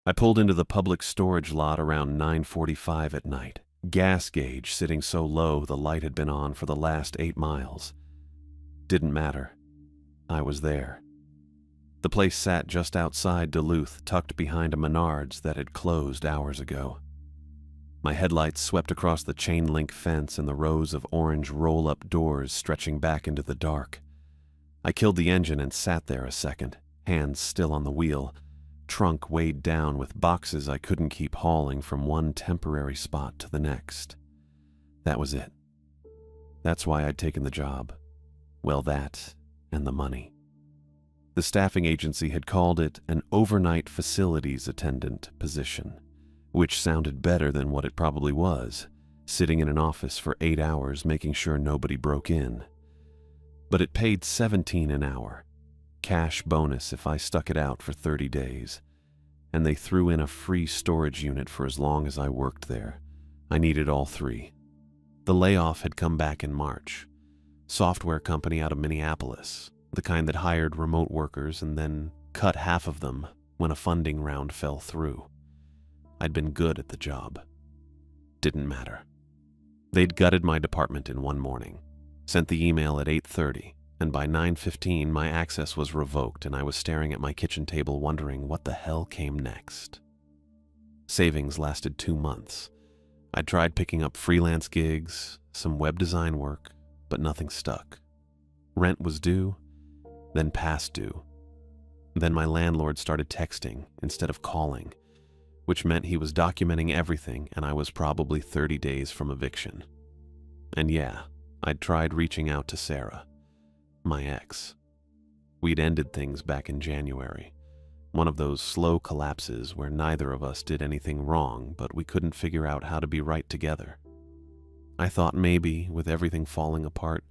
I pulled into the public storage lot around 9:45 at night, gas gauge sitting so low the light had been on for the last 8 miles. Didn't matter. I was there. The place sat just outside Duluth, tucked behind a Menards that had closed hours ago. My headlights swept across the chain-link fence and the rows of orange roll-up doors stretching back into the dark. I killed the engine and sat there a second, hands still on the wheel, trunk weighed down with boxes I couldn't keep hauling from one temporary spot to the next. That was it. That's why I'd taken the job. Well, that and the money. The staffing agency had called it an overnight facilities attendant position, which sounded better than what it probably was, sitting in an office for 8 hours making sure nobody broke in. But it paid $17 an hour, cash bonus if I stuck it out for 30 days, and they threw in a free storage unit for as long as I worked there. I needed all 3. The layoff had come back in March. Software company out of Minneapolis, the kind that hired remote workers and then cut half of them when a funding round fell through. I'd been good at the job. Didn't matter. They'd gutted my department in one morning, sent the email at 8:30, and by 9:15 my access was revoked and I was staring at my kitchen table wondering what the hell came next. Savings lasted 2 months. I'd tried picking up freelance gigs, some web design work, but nothing stuck. Rent was due, then past due. Then my landlord started texting instead of calling, which meant he was documenting everything and I was probably 30 days from eviction. And yeah, I'd tried reaching out to Sarah, my ex. We'd ended things back in January, one of those slow collapses where neither of us did anything wrong, but we couldn't figure out how to be right together. I thought maybe, with everything falling apart,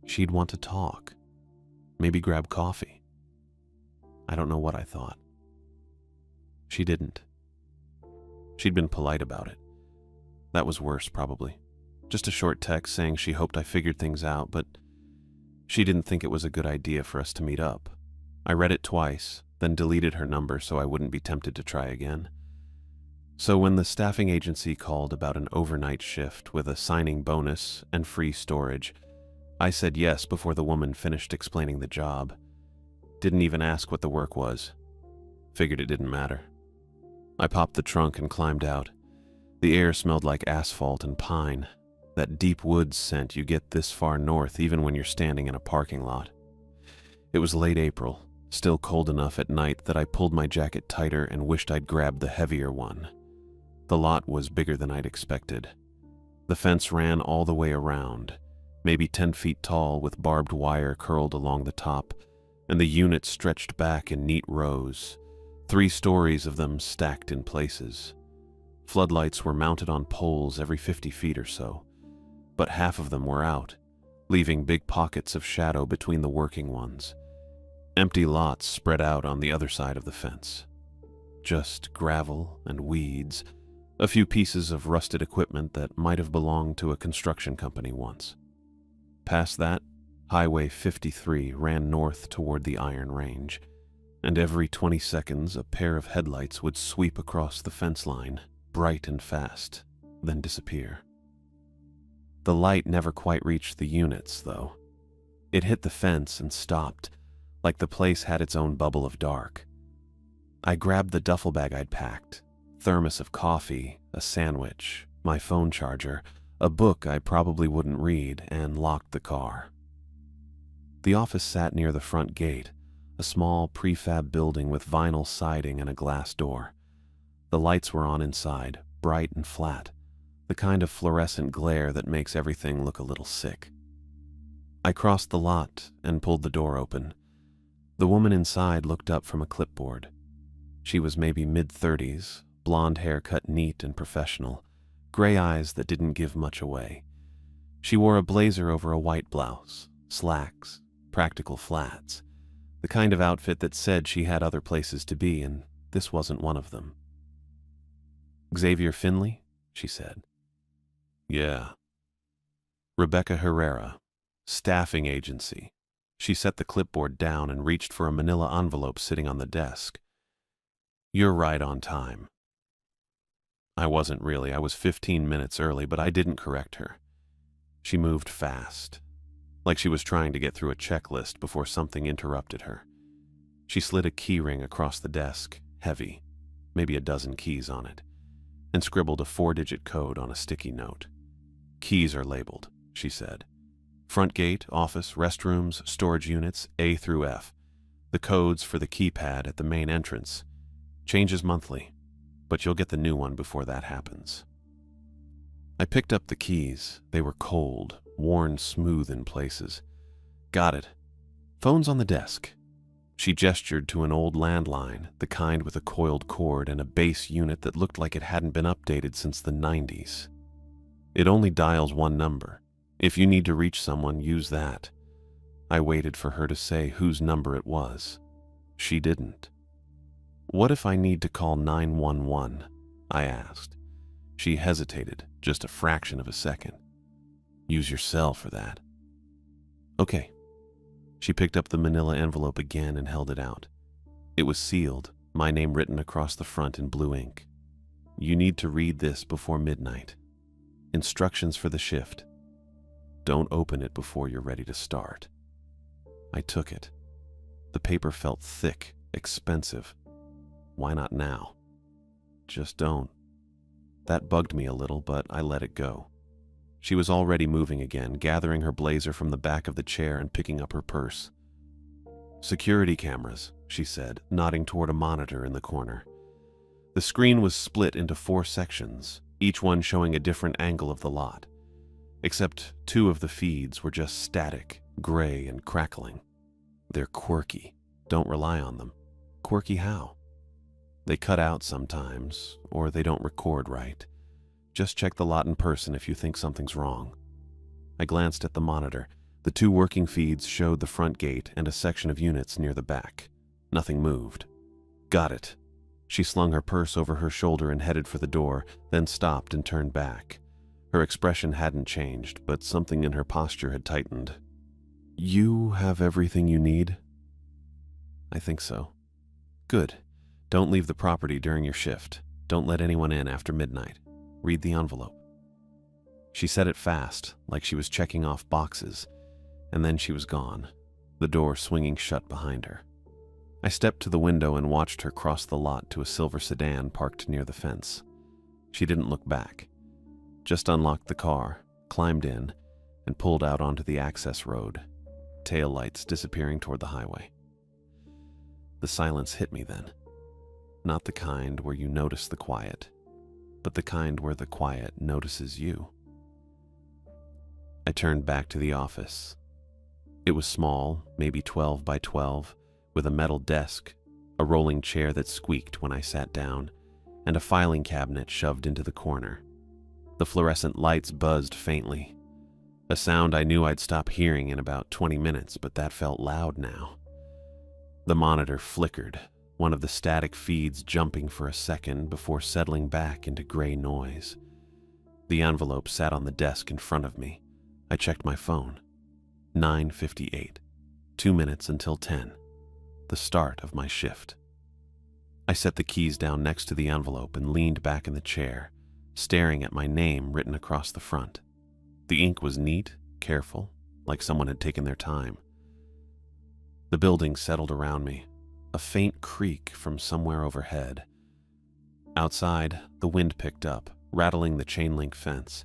she'd want to talk, maybe grab coffee. I don't know what I thought. She didn't. She'd been polite about it. That was worse, probably. Just a short text saying she hoped I figured things out, but she didn't think it was a good idea for us to meet up. I read it twice, then deleted her number so I wouldn't be tempted to try again. So when the staffing agency called about an overnight shift with a signing bonus and free storage, I said yes before the woman finished explaining the job. Didn't even ask what the work was. Figured it didn't matter. I popped the trunk and climbed out. The air smelled like asphalt and pine, that deep woods scent you get this far north even when you're standing in a parking lot. It was late April, still cold enough at night that I pulled my jacket tighter and wished I'd grabbed the heavier one. The lot was bigger than I'd expected. The fence ran all the way around, maybe 10 feet tall with barbed wire curled along the top, and the units stretched back in neat rows, 3 stories of them stacked in places. Floodlights were mounted on poles every 50 feet or so, but half of them were out, leaving big pockets of shadow between the working ones. Empty lots spread out on the other side of the fence. Just gravel and weeds, a few pieces of rusted equipment that might have belonged to a construction company once. Past that, Highway 53 ran north toward the Iron Range, and every 20 seconds a pair of headlights would sweep across the fence line, bright and fast, then disappear. The light never quite reached the units, though. It hit the fence and stopped, like the place had its own bubble of dark. I grabbed the duffel bag I'd packed, thermos of coffee, a sandwich, my phone charger, a book I probably wouldn't read, and locked the car. The office sat near the front gate, a small prefab building with vinyl siding and a glass door. The lights were on inside, bright and flat, the kind of fluorescent glare that makes everything look a little sick. I crossed the lot and pulled the door open. The woman inside looked up from a clipboard. She was maybe mid-30s, blonde hair cut neat and professional, gray eyes that didn't give much away. She wore a blazer over a white blouse, slacks, practical flats, the kind of outfit that said she had other places to be, and this wasn't one of them. "Xavier Finley?" she said. "Yeah." "Rebecca Herrera, staffing agency." She set the clipboard down and reached for a manila envelope sitting on the desk. You're right on time. I wasn't really. I was 15 minutes early, but I didn't correct her. She moved fast, like she was trying to get through a checklist before something interrupted her. She slid a key ring across the desk, heavy, maybe a dozen keys on it, and scribbled a 4-digit code on a sticky note. Keys are labeled, she said. Front gate, office, restrooms, storage units, A through F. The codes for the keypad at the main entrance. Changes monthly, but you'll get the new one before that happens. I picked up the keys. They were cold, worn smooth in places. Got it. Phone's on the desk. She gestured to an old landline, the kind with a coiled cord and a base unit that looked like it hadn't been updated since the 90s. It only dials one number. If you need to reach someone, use that. I waited for her to say whose number it was. She didn't. What if I need to call 911? I asked. She hesitated, just a fraction of a second. Use your cell for that. Okay. She picked up the manila envelope again and held it out. It was sealed, my name written across the front in blue ink. You need to read this before midnight. Instructions for the shift. Don't open it before you're ready to start. I took it. The paper felt thick, expensive. Why not now? Just don't. That bugged me a little, but I let it go. She was already moving again, gathering her blazer from the back of the chair and picking up her purse. Security cameras, she said, nodding toward a monitor in the corner. The screen was split into 4 sections, each one showing a different angle of the lot. Except 2 of the feeds were just static, gray and crackling. They're quirky. Don't rely on them. Quirky how? They cut out sometimes, or they don't record right. Just check the lot in person if you think something's wrong. I glanced at the monitor. The 2 working feeds showed the front gate and a section of units near the back. Nothing moved. Got it. She slung her purse over her shoulder and headed for the door, then stopped and turned back. Her expression hadn't changed, but something in her posture had tightened. You have everything you need? I think so. Good. Don't leave the property during your shift. Don't let anyone in after midnight. Read the envelope. She said it fast, like she was checking off boxes, and then she was gone, the door swinging shut behind her. I stepped to the window and watched her cross the lot to a silver sedan parked near the fence. She didn't look back, just unlocked the car, climbed in, and pulled out onto the access road, taillights disappearing toward the highway. The silence hit me then. Not the kind where you notice the quiet, but the kind where the quiet notices you. I turned back to the office. It was small, maybe 12 by 12, with a metal desk, a rolling chair that squeaked when I sat down, and a filing cabinet shoved into the corner. The fluorescent lights buzzed faintly, a sound I knew I'd stop hearing in about 20 minutes, but that felt loud now. The monitor flickered, one of the static feeds jumping for a second before settling back into gray noise. The envelope sat on the desk in front of me. I checked my phone. 9:58. 2 minutes until 10. The start of my shift. I set the keys down next to the envelope and leaned back in the chair, staring at my name written across the front. The ink was neat, careful, like someone had taken their time. The building settled around me, a faint creak from somewhere overhead. Outside, the wind picked up, rattling the chain-link fence.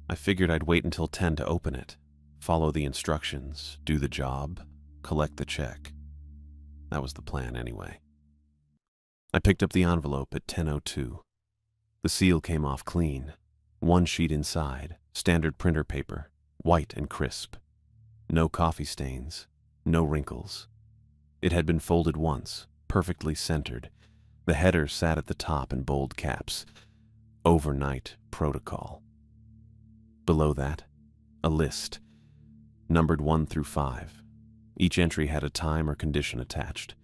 I figured I'd wait until 10 to open it, follow the instructions, do the job, collect the check. That was the plan anyway. I picked up the envelope at 10:02. The seal came off clean. 1 sheet inside, standard printer paper, white and crisp. No coffee stains, no wrinkles. It had been folded once, perfectly centered. The header sat at the top in bold caps. Overnight protocol. Below that, a list, numbered 1 through 5. Each entry had a time or condition attached.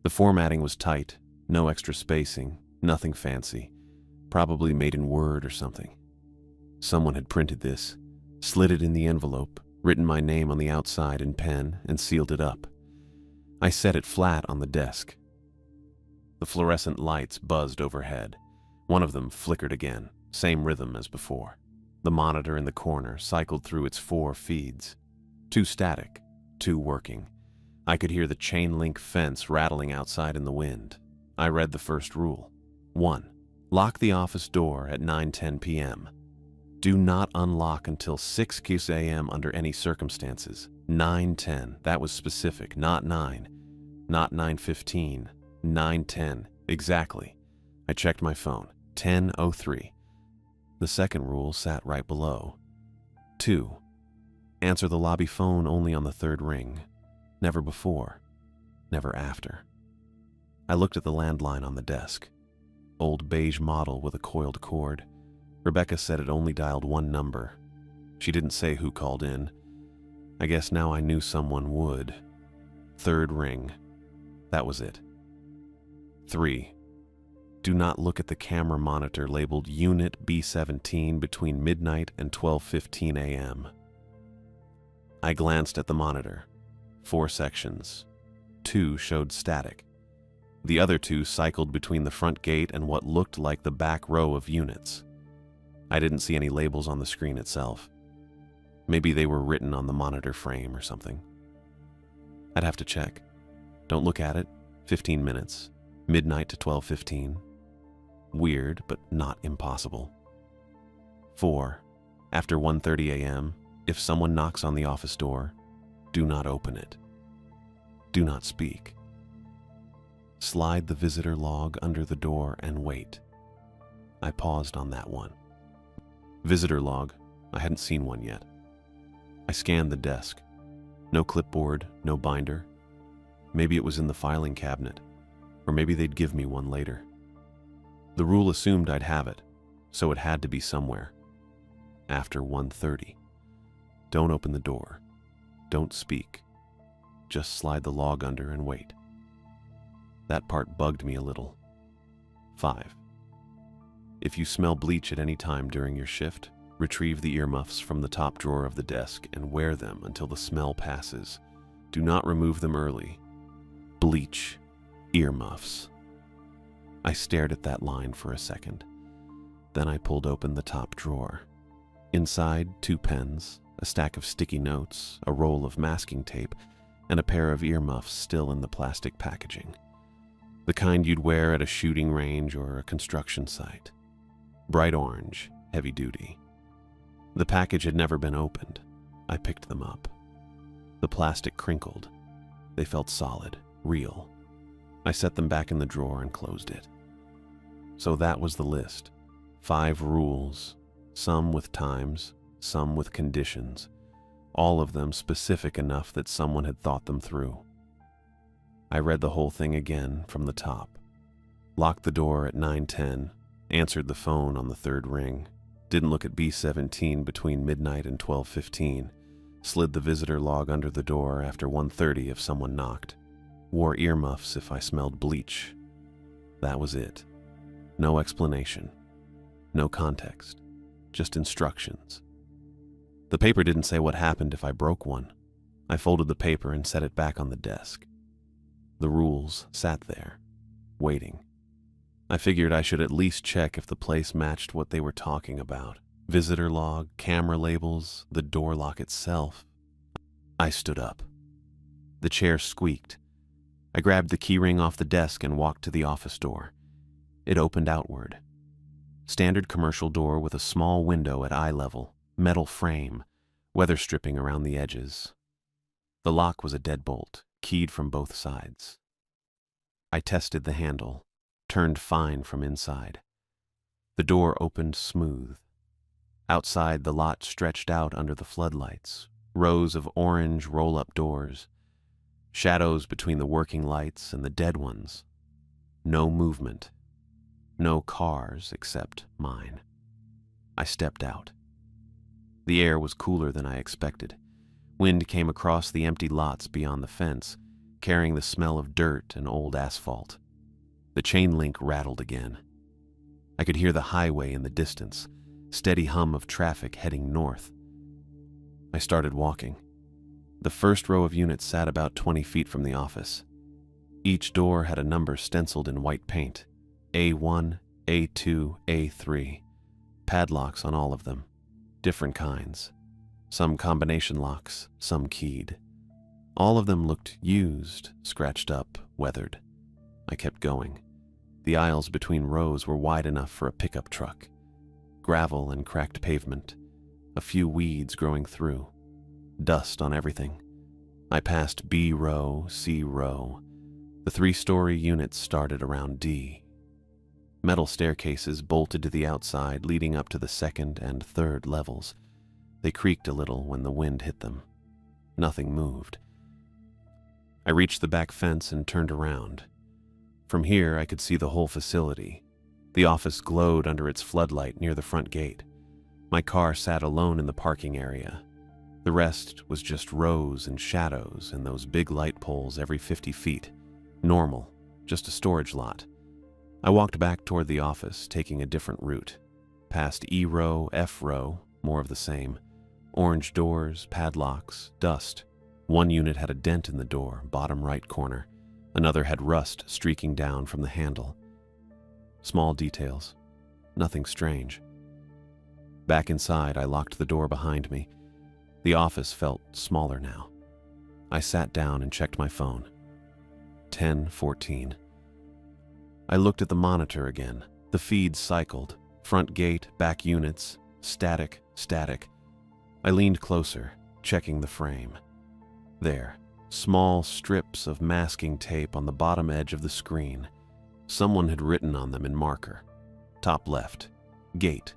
The formatting was tight, no extra spacing, nothing fancy, probably made in Word or something. Someone had printed this, slid it in the envelope, written my name on the outside in pen, and sealed it up. I set it flat on the desk. The fluorescent lights buzzed overhead. One of them flickered again, same rhythm as before. The monitor in the corner cycled through its 4 feeds. 2 static, 2 working. I could hear the chain-link fence rattling outside in the wind. I read the first rule. 1. Lock the office door at 9:10 p.m. Do not unlock until 6 a.m. under any circumstances. 9:10, that was specific, not 9. Not 9:15, 9:10, exactly. I checked my phone, 10:03. The second rule sat right below. 2. Answer the lobby phone only on the 3rd ring. Never before, never after. I looked at the landline on the desk. Old beige model with a coiled cord. Rebecca said it only dialed 1 number. She didn't say who called in. I guess now I knew someone would. 3rd ring. That was it. 3. Do not look at the camera monitor labeled Unit B17 between midnight and 12:15 a.m. I glanced at the monitor. 4 sections. 2 showed static. The other 2 cycled between the front gate and what looked like the back row of units. I didn't see any labels on the screen itself. Maybe they were written on the monitor frame or something. I'd have to check. Don't look at it. 15 minutes. Midnight to 12:15. Weird, but not impossible. 4. After 1:30 a.m., if someone knocks on the office door, do not open it. Do not speak. Slide the visitor log under the door and wait. I paused on that one. Visitor log. I hadn't seen one yet. I scanned the desk. No clipboard, no binder. Maybe it was in the filing cabinet, or maybe they'd give me one later. The rule assumed I'd have it, so it had to be somewhere. After 1:30. Don't open the door. Don't speak. Just slide the log under and wait. That part bugged me a little. 5. If you smell bleach at any time during your shift, retrieve the earmuffs from the top drawer of the desk and wear them until the smell passes. Do not remove them early. Bleach, earmuffs. I stared at that line for a second. Then I pulled open the top drawer. Inside, 2 pens, a stack of sticky notes, a roll of masking tape, and a pair of earmuffs still in the plastic packaging. The kind you'd wear at a shooting range or a construction site. Bright orange, heavy duty. The package had never been opened. I picked them up. The plastic crinkled. They felt solid, real. I set them back in the drawer and closed it. So that was the list. 5 rules, some with times, some with conditions, all of them specific enough that someone had thought them through. I read the whole thing again from the top. Locked the door at 9:10, answered the phone on the 3rd ring, didn't look at B17 between midnight and 12:15, slid the visitor log under the door after 1:30 if someone knocked, wore earmuffs if I smelled bleach. That was it. No explanation. No context. Just instructions. The paper didn't say what happened if I broke one. I folded the paper and set it back on the desk. The rules sat there, waiting. I figured I should at least check if the place matched what they were talking about. Visitor log, camera labels, the door lock itself. I stood up. The chair squeaked. I grabbed the keyring off the desk and walked to the office door. It opened outward. Standard commercial door with a small window at eye level, metal frame, weather stripping around the edges. The lock was a deadbolt, keyed from both sides. I tested the handle, turned fine from inside. The door opened smooth. Outside, the lot stretched out under the floodlights, rows of orange roll-up doors, shadows between the working lights and the dead ones. No movement. No cars except mine. I stepped out. The air was cooler than I expected. Wind came across the empty lots beyond the fence, carrying the smell of dirt and old asphalt. The chain link rattled again. I could hear the highway in the distance, steady hum of traffic heading north. I started walking. The first row of units sat about 20 feet from the office. Each door had a number stenciled in white paint. A1, A2, A3. Padlocks on all of them. Different kinds. Some combination locks, some keyed. All of them looked used, scratched up, weathered. I kept going. The aisles between rows were wide enough for a pickup truck. Gravel and cracked pavement. A few weeds growing through. Dust on everything. I passed B row, C row. The 3-story units started around D. Metal staircases bolted to the outside, leading up to the 2nd and 3rd levels. They creaked a little when the wind hit them. Nothing moved. I reached the back fence and turned around. From here, I could see the whole facility. The office glowed under its floodlight near the front gate. My car sat alone in the parking area. The rest was just rows and shadows and those big light poles every 50 feet. Normal, just a storage lot. I walked back toward the office, taking a different route. Past E row, F row, more of the same. Orange doors, padlocks, dust. One unit had a dent in the door, bottom right corner. Another had rust streaking down from the handle. Small details. Nothing strange. Back inside, I locked the door behind me. The office felt smaller now. I sat down and checked my phone. 10:14. I looked at the monitor again. The feeds cycled. Front gate, back units, static, static. I leaned closer, checking the frame. There, small strips of masking tape on the bottom edge of the screen. Someone had written on them in marker. Top left, gate.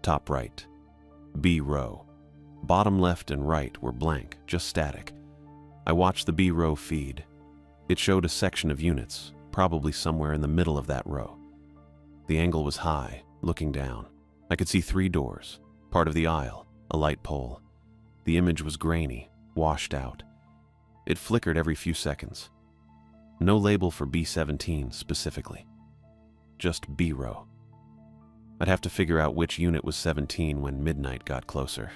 Top right, B row. Bottom left and right were blank, just static. I watched the B row feed. It showed a section of units, probably somewhere in the middle of that row. The angle was high, looking down. I could see 3 doors, part of the aisle, a light pole. The image was grainy, washed out. It flickered every few seconds. No label for B17 specifically. Just B row. I'd have to figure out which unit was 17 when midnight got closer.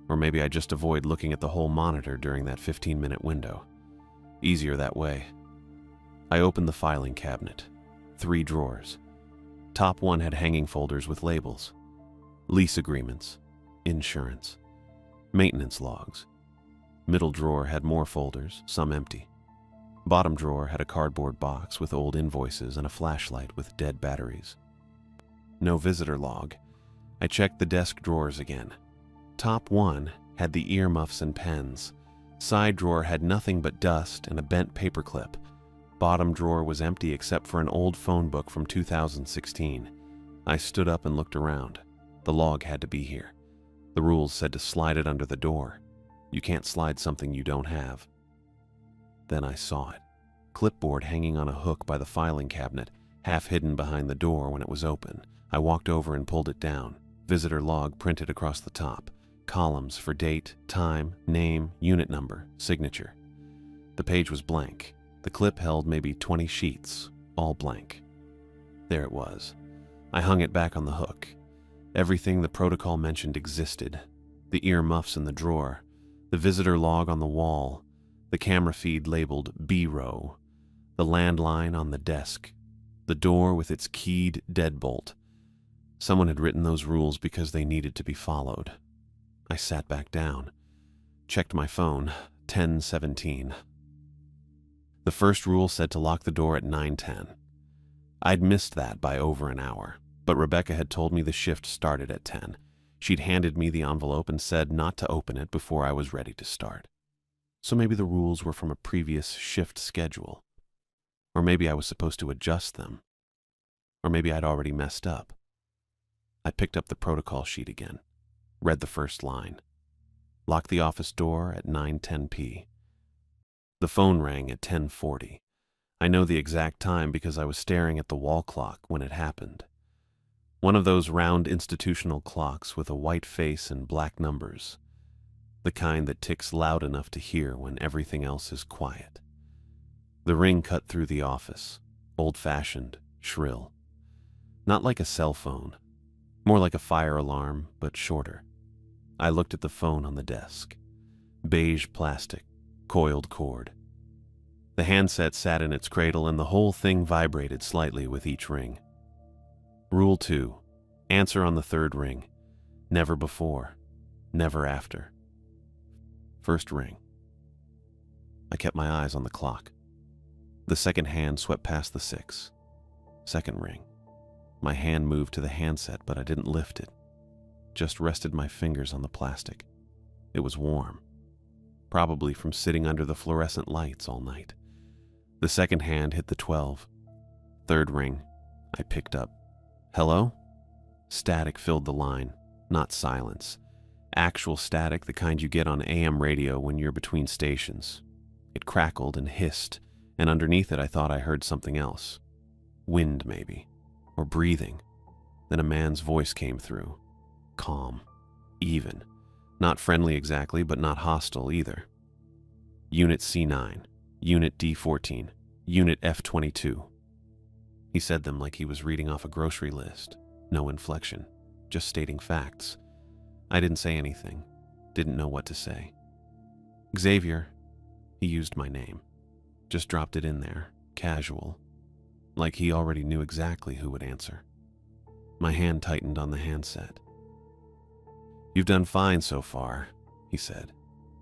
Or maybe I'd just avoid looking at the whole monitor during that 15-minute window. Easier that way. I opened the filing cabinet. 3 drawers. Top one had hanging folders with labels. Lease agreements. Insurance. Maintenance logs. Middle drawer had more folders, some empty. Bottom drawer had a cardboard box with old invoices and a flashlight with dead batteries. No visitor log. I checked the desk drawers again. Top one had the earmuffs and pens. Side drawer had nothing but dust and a bent paperclip. Bottom drawer was empty except for an old phone book from 2016. I stood up and looked around. The log had to be here. The rules said to slide it under the door. You can't slide something you don't have. Then I saw it. Clipboard hanging on a hook by the filing cabinet, half hidden behind the door when it was open. I walked over and pulled it down. Visitor log printed across the top. Columns for date, time, name, unit number, signature. The page was blank. The clip held maybe 20 sheets, all blank. There it was. I hung it back on the hook. Everything the protocol mentioned existed. The earmuffs in the drawer, the visitor log on the wall, the camera feed labeled B row, the landline on the desk, the door with its keyed deadbolt. Someone had written those rules because they needed to be followed. I sat back down, checked my phone, 10:17. The first rule said to lock the door at 9:10. I'd missed that by over an hour, but Rebecca had told me the shift started at 10. She'd handed me the envelope and said not to open it before I was ready to start. So maybe the rules were from a previous shift schedule. Or maybe I was supposed to adjust them. Or maybe I'd already messed up. I picked up the protocol sheet again, read the first line. Lock the office door at 9:10 p. The phone rang at 10:40. I know the exact time because I was staring at the wall clock when it happened. One of those round institutional clocks with a white face and black numbers. The kind that ticks loud enough to hear when everything else is quiet. The ring cut through the office, old-fashioned, shrill. Not like a cell phone, more like a fire alarm, but shorter. I looked at the phone on the desk. Beige plastic, coiled cord. The handset sat in its cradle and the whole thing vibrated slightly with each ring. Rule 2. Answer on the third ring. Never before. Never after. First ring. I kept my eyes on the clock. The second hand swept past the 6. Second ring. My hand moved to the handset, but I didn't lift it. Just rested my fingers on the plastic. It was warm. Probably from sitting under the fluorescent lights all night. The second hand hit the 12. Third ring. I picked up. Hello? Static filled the line, not silence. Actual static, the kind you get on AM radio when you're between stations. It crackled and hissed, and underneath it I thought I heard something else. Wind, maybe. Or breathing. Then a man's voice came through. Calm. Even. Not friendly exactly, but not hostile either. Unit C9. Unit D14. Unit F22. He said them like he was reading off a grocery list. No inflection. Just stating facts. I didn't say anything. Didn't know what to say. Xavier. He used my name. Just dropped it in there. Casual. Like he already knew exactly who would answer. My hand tightened on the handset. You've done fine so far, he said.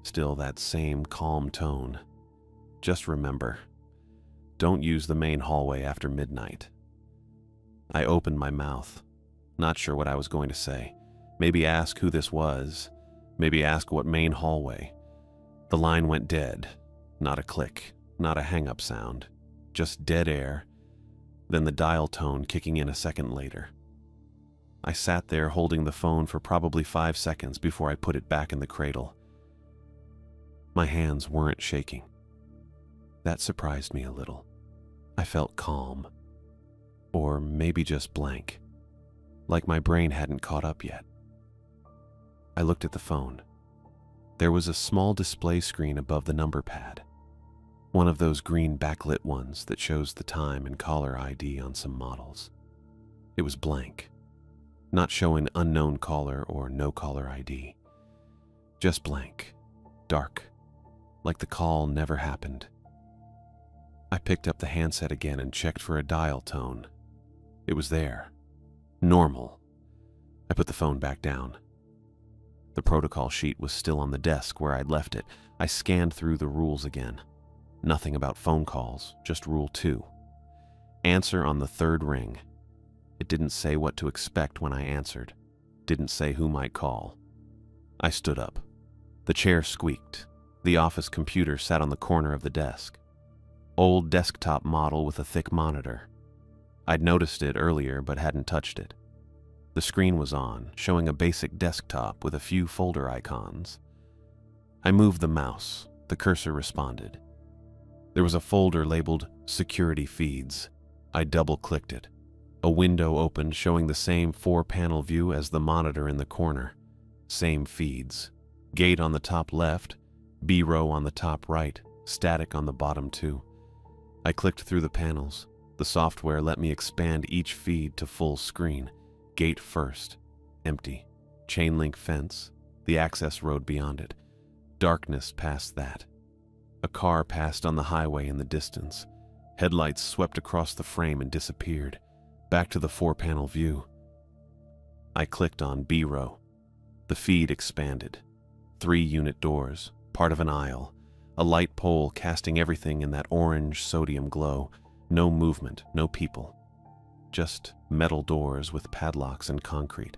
Still that same calm tone. Just remember, don't use the main hallway after midnight. I opened my mouth, not sure what I was going to say. Maybe ask who this was. Maybe ask what main hallway. The line went dead. Not a click, not a hang-up sound. Just dead air. Then the dial tone kicking in a second later. I sat there holding the phone for probably 5 seconds before I put it back in the cradle. My hands weren't shaking. That surprised me a little. I felt calm. Or maybe just blank. Like my brain hadn't caught up yet. I looked at the phone. There was a small display screen above the number pad. One of those green backlit ones that shows the time and caller ID on some models. It was blank. Not showing unknown caller or no caller ID. Just blank. Dark. Like the call never happened. I picked up the handset again and checked for a dial tone. It was there. Normal. I put the phone back down. The protocol sheet was still on the desk where I'd left it. I scanned through the rules again. Nothing about phone calls, just Rule 2. Answer on the third ring. It didn't say what to expect when I answered. Didn't say who might call. I stood up. The chair squeaked. The office computer sat on the corner of the desk. Old desktop model with a thick monitor. I'd noticed it earlier but hadn't touched it. The screen was on, showing a basic desktop with a few folder icons. I moved the mouse. The cursor responded. There was a folder labeled Security Feeds. I double-clicked it. A window opened showing the same 4-panel view as the monitor in the corner. Same feeds. Gate on the top left, B-row on the top right, static on the bottom 2. I clicked through the panels. The software let me expand each feed to full screen. Gate first. Empty. Chain link fence. The access road beyond it. Darkness past that. A car passed on the highway in the distance. Headlights swept across the frame and disappeared. Back to the 4-panel view. I clicked on B-row. The feed expanded. 3 unit doors, part of an aisle. A light pole casting everything in that orange sodium glow. No movement, no people. Just metal doors with padlocks and concrete.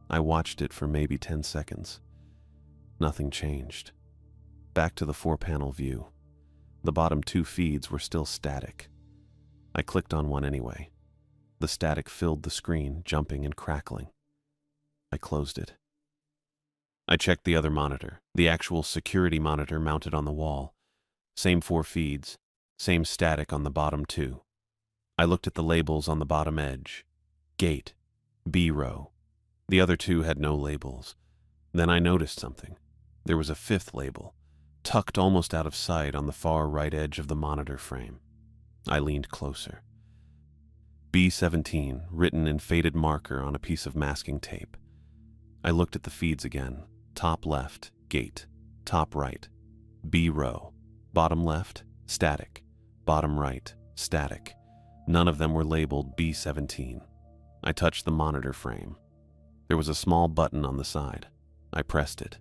I watched it for maybe 10 seconds. Nothing changed. Back to the 4-panel view. The bottom 2 feeds were still static. I clicked on one anyway. The static filled the screen, jumping and crackling. I closed it. I checked the other monitor, the actual security monitor mounted on the wall. Same 4 feeds, same static on the bottom 2. I looked at the labels on the bottom edge. Gate, B-row. The other 2 had no labels. Then I noticed something. There was a 5th label, tucked almost out of sight on the far right edge of the monitor frame. I leaned closer. B-17, written in faded marker on a piece of masking tape. I looked at the feeds again. Top left, gate. Top right, B-row. Bottom left, static. Bottom right, static. None of them were labeled B17. I touched the monitor frame. There was a small button on the side. I pressed it.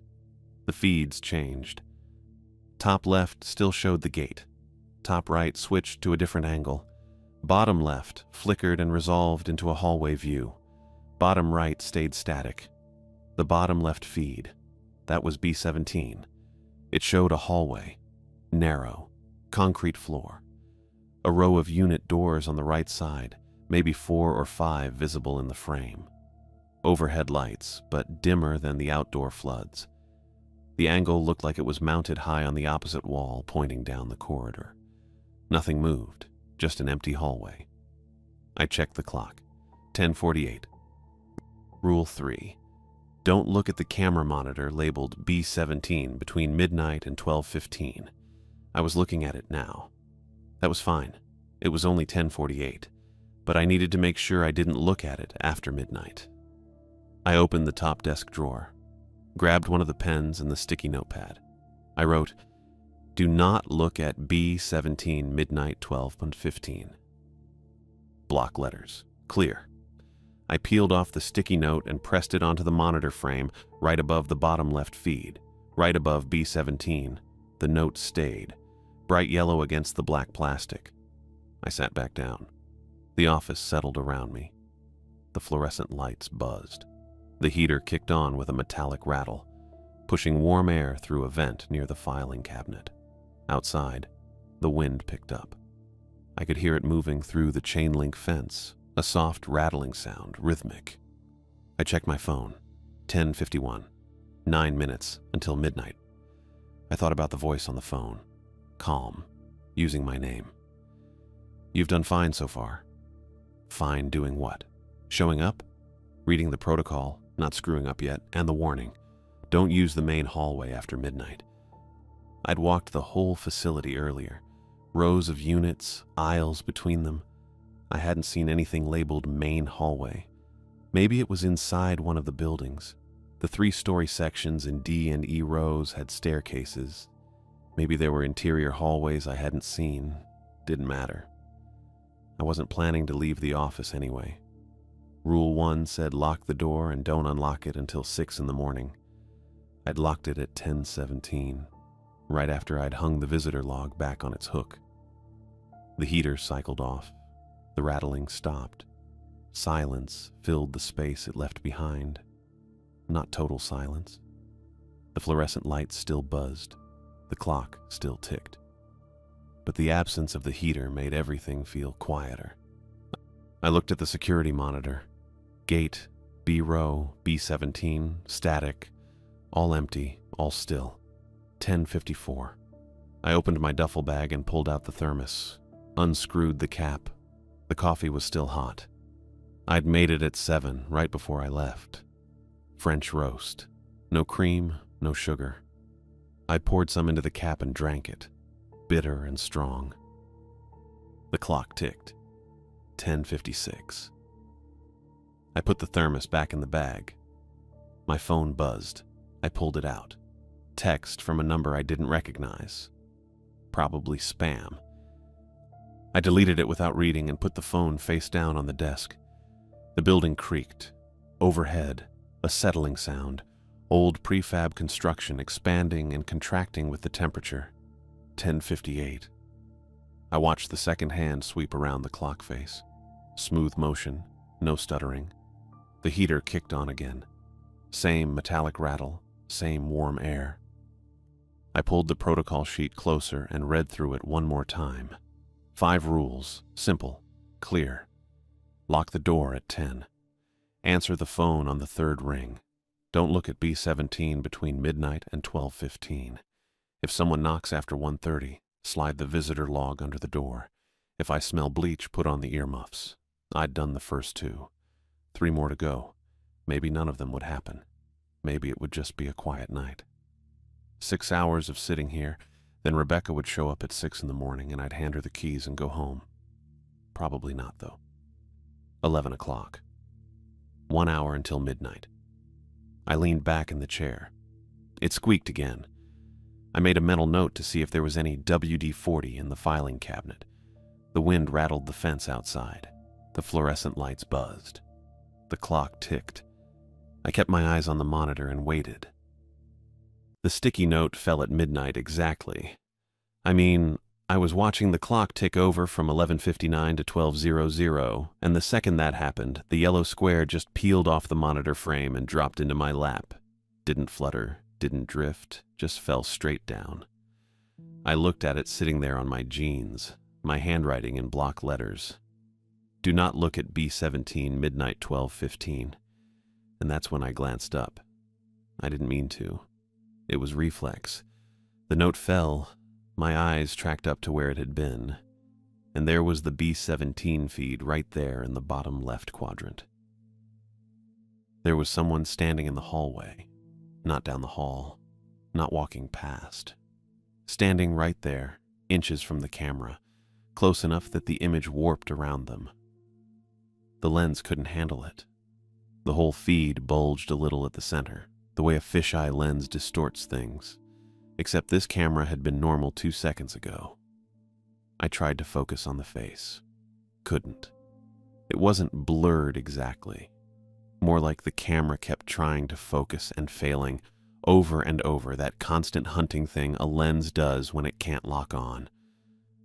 The feeds changed. Top left still showed the gate. Top right switched to a different angle. Bottom left flickered and resolved into a hallway view. Bottom right stayed static. The bottom left feed, that was B17. It showed a hallway, narrow, concrete floor. A row of unit doors on the right side, maybe 4 or 5 visible in the frame. Overhead lights, but dimmer than the outdoor floods. The angle looked like it was mounted high on the opposite wall, pointing down the corridor. Nothing moved, just an empty hallway. I checked the clock. 10:48. Rule 3. Don't look at the camera monitor labeled B17 between midnight and 12:15. I was looking at it now. That was fine. It was only 10:48, but I needed to make sure I didn't look at it after midnight. I opened the top desk drawer, grabbed one of the pens and the sticky notepad. I wrote, "Do not look at B17 midnight 12:15. Block letters. Clear. I peeled off the sticky note and pressed it onto the monitor frame right above the bottom left feed, right above B17. The note stayed, bright yellow against the black plastic. I sat back down. The office settled around me. The fluorescent lights buzzed. The heater kicked on with a metallic rattle, pushing warm air through a vent near the filing cabinet. Outside, the wind picked up. I could hear it moving through the chain-link fence, a soft rattling sound, rhythmic. I checked my phone. 10:51. 9 minutes until midnight. I thought about the voice on the phone. Calm, using my name. "You've done fine so far." Fine doing what? Showing up? Reading the protocol, not screwing up yet, and the warning. Don't use the main hallway after midnight. I'd walked the whole facility earlier. Rows of units, aisles between them. I hadn't seen anything labeled main hallway. Maybe it was inside one of the buildings. The 3-story sections in D and E rows had staircases. Maybe there were interior hallways I hadn't seen. Didn't matter. I wasn't planning to leave the office anyway. Rule 1 said lock the door and don't unlock it until 6 in the morning. I'd locked it at 10:17, right after I'd hung the visitor log back on its hook. The heater cycled off. The rattling stopped. Silence filled the space it left behind. Not total silence. The fluorescent lights still buzzed. The clock still ticked. But the absence of the heater made everything feel quieter. I looked at the security monitor. Gate, B row, B17, static, all empty, all still. 10:54. I opened my duffel bag and pulled out the thermos, unscrewed the cap. The coffee was still hot. I'd made it at 7, right before I left. French roast. No cream, no sugar. I poured some into the cap and drank it, bitter and strong. The clock ticked. 10:56. I put the thermos back in the bag. My phone buzzed. I pulled it out. Text from a number I didn't recognize. Probably spam. I deleted it without reading and put the phone face down on the desk. The building creaked. Overhead, a settling sound. Old prefab construction expanding and contracting with the temperature. 10:58. I watched the second hand sweep around the clock face. Smooth motion, no stuttering. The heater kicked on again. Same metallic rattle, same warm air. I pulled the protocol sheet closer and read through it one more time. 5 rules, simple, clear. Lock the door at 10. Answer the phone on the 3rd ring. Don't look at B17 between midnight and 12:15. If someone knocks after 1:30, slide the visitor log under the door. If I smell bleach, put on the earmuffs. I'd done the first 2. 3 more to go. Maybe none of them would happen. Maybe it would just be a quiet night. 6 hours of sitting here, then Rebecca would show up at 6 in the morning and I'd hand her the keys and go home. Probably not, though. 11 o'clock. 1 hour until midnight. I leaned back in the chair. It squeaked again. I made a mental note to see if there was any WD-40 in the filing cabinet. The wind rattled the fence outside. The fluorescent lights buzzed. The clock ticked. I kept my eyes on the monitor and waited. The sticky note fell at midnight exactly. I was watching the clock tick over from 11:59 to 12:00, and the second that happened, the yellow square just peeled off the monitor frame and dropped into my lap. Didn't flutter, didn't drift, just fell straight down. I looked at it sitting there on my jeans, my handwriting in block letters. Do not look at B17, midnight 12:15. And that's when I glanced up. I didn't mean to. It was reflex. The note fell. My eyes tracked up to where it had been, and there was the B17 feed right there in the bottom left quadrant. There was someone standing in the hallway, not down the hall, not walking past. Standing right there, inches from the camera, close enough that the image warped around them. The lens couldn't handle it. The whole feed bulged a little at the center, the way a fisheye lens distorts things, except this camera had been normal 2 seconds ago. I tried to focus on the face. Couldn't. It wasn't blurred exactly. More like the camera kept trying to focus and failing over and over, that constant hunting thing a lens does when it can't lock on.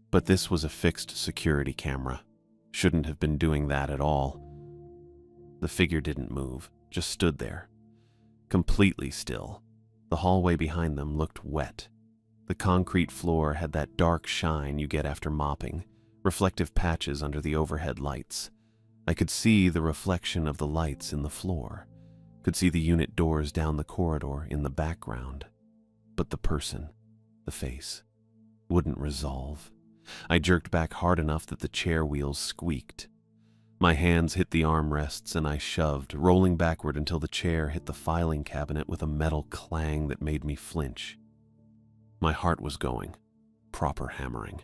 But this was a fixed security camera. Shouldn't have been doing that at all. The figure didn't move, just stood there. Completely still. The hallway behind them looked wet. The concrete floor had that dark shine you get after mopping, reflective patches under the overhead lights. I could see the reflection of the lights in the floor, could see the unit doors down the corridor in the background. But the person, the face, wouldn't resolve. I jerked back hard enough that the chair wheels squeaked. My hands hit the armrests and I shoved, rolling backward until the chair hit the filing cabinet with a metal clang that made me flinch. My heart was going, proper hammering.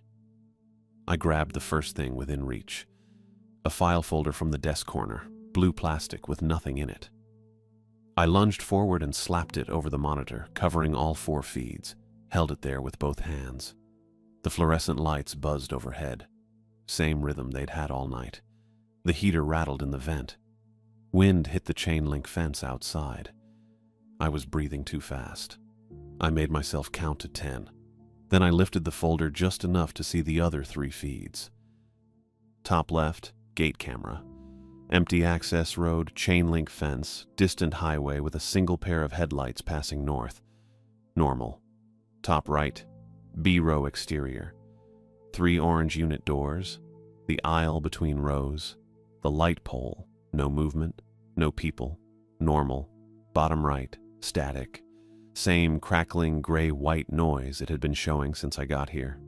I grabbed the first thing within reach. A file folder from the desk corner, blue plastic with nothing in it. I lunged forward and slapped it over the monitor, covering all 4 feeds, held it there with both hands. The fluorescent lights buzzed overhead. Same rhythm they'd had all night. The heater rattled in the vent. Wind hit the chain-link fence outside. I was breathing too fast. I made myself count to 10. Then I lifted the folder just enough to see the other 3 feeds. Top left, gate camera. Empty access road, chain-link fence, distant highway with a single pair of headlights passing north. Normal. Top right, B-row exterior. 3 orange unit doors. The aisle between rows. The light pole, no movement, no people, normal, bottom right, static, same crackling gray-white noise it had been showing since I got here.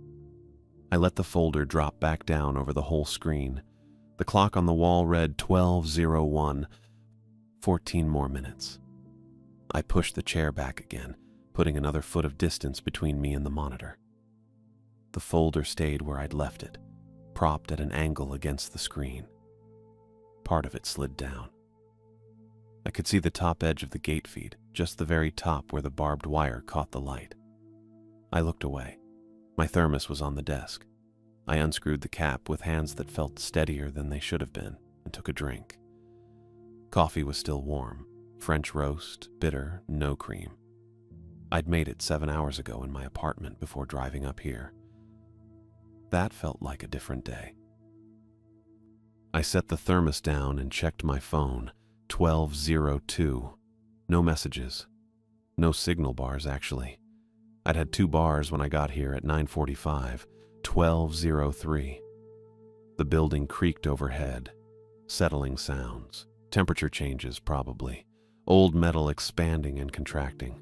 I let the folder drop back down over the whole screen. The clock on the wall read 12:01, 14 more minutes. I pushed the chair back again, putting another foot of distance between me and the monitor. The folder stayed where I'd left it, propped at an angle against the screen. Part of it slid down. I could see the top edge of the gate feed, just the very top where the barbed wire caught the light. I looked away. My thermos was on the desk. I unscrewed the cap with hands that felt steadier than they should have been and took a drink. Coffee was still warm, French roast, bitter, no cream. I'd made it 7 hours ago in my apartment before driving up here. That felt like a different day. I set the thermos down and checked my phone. 12:02. No messages. No signal bars, actually. I'd had 2 bars when I got here at 9:45. 12:03. The building creaked overhead. Settling sounds. Temperature changes, probably. Old metal expanding and contracting.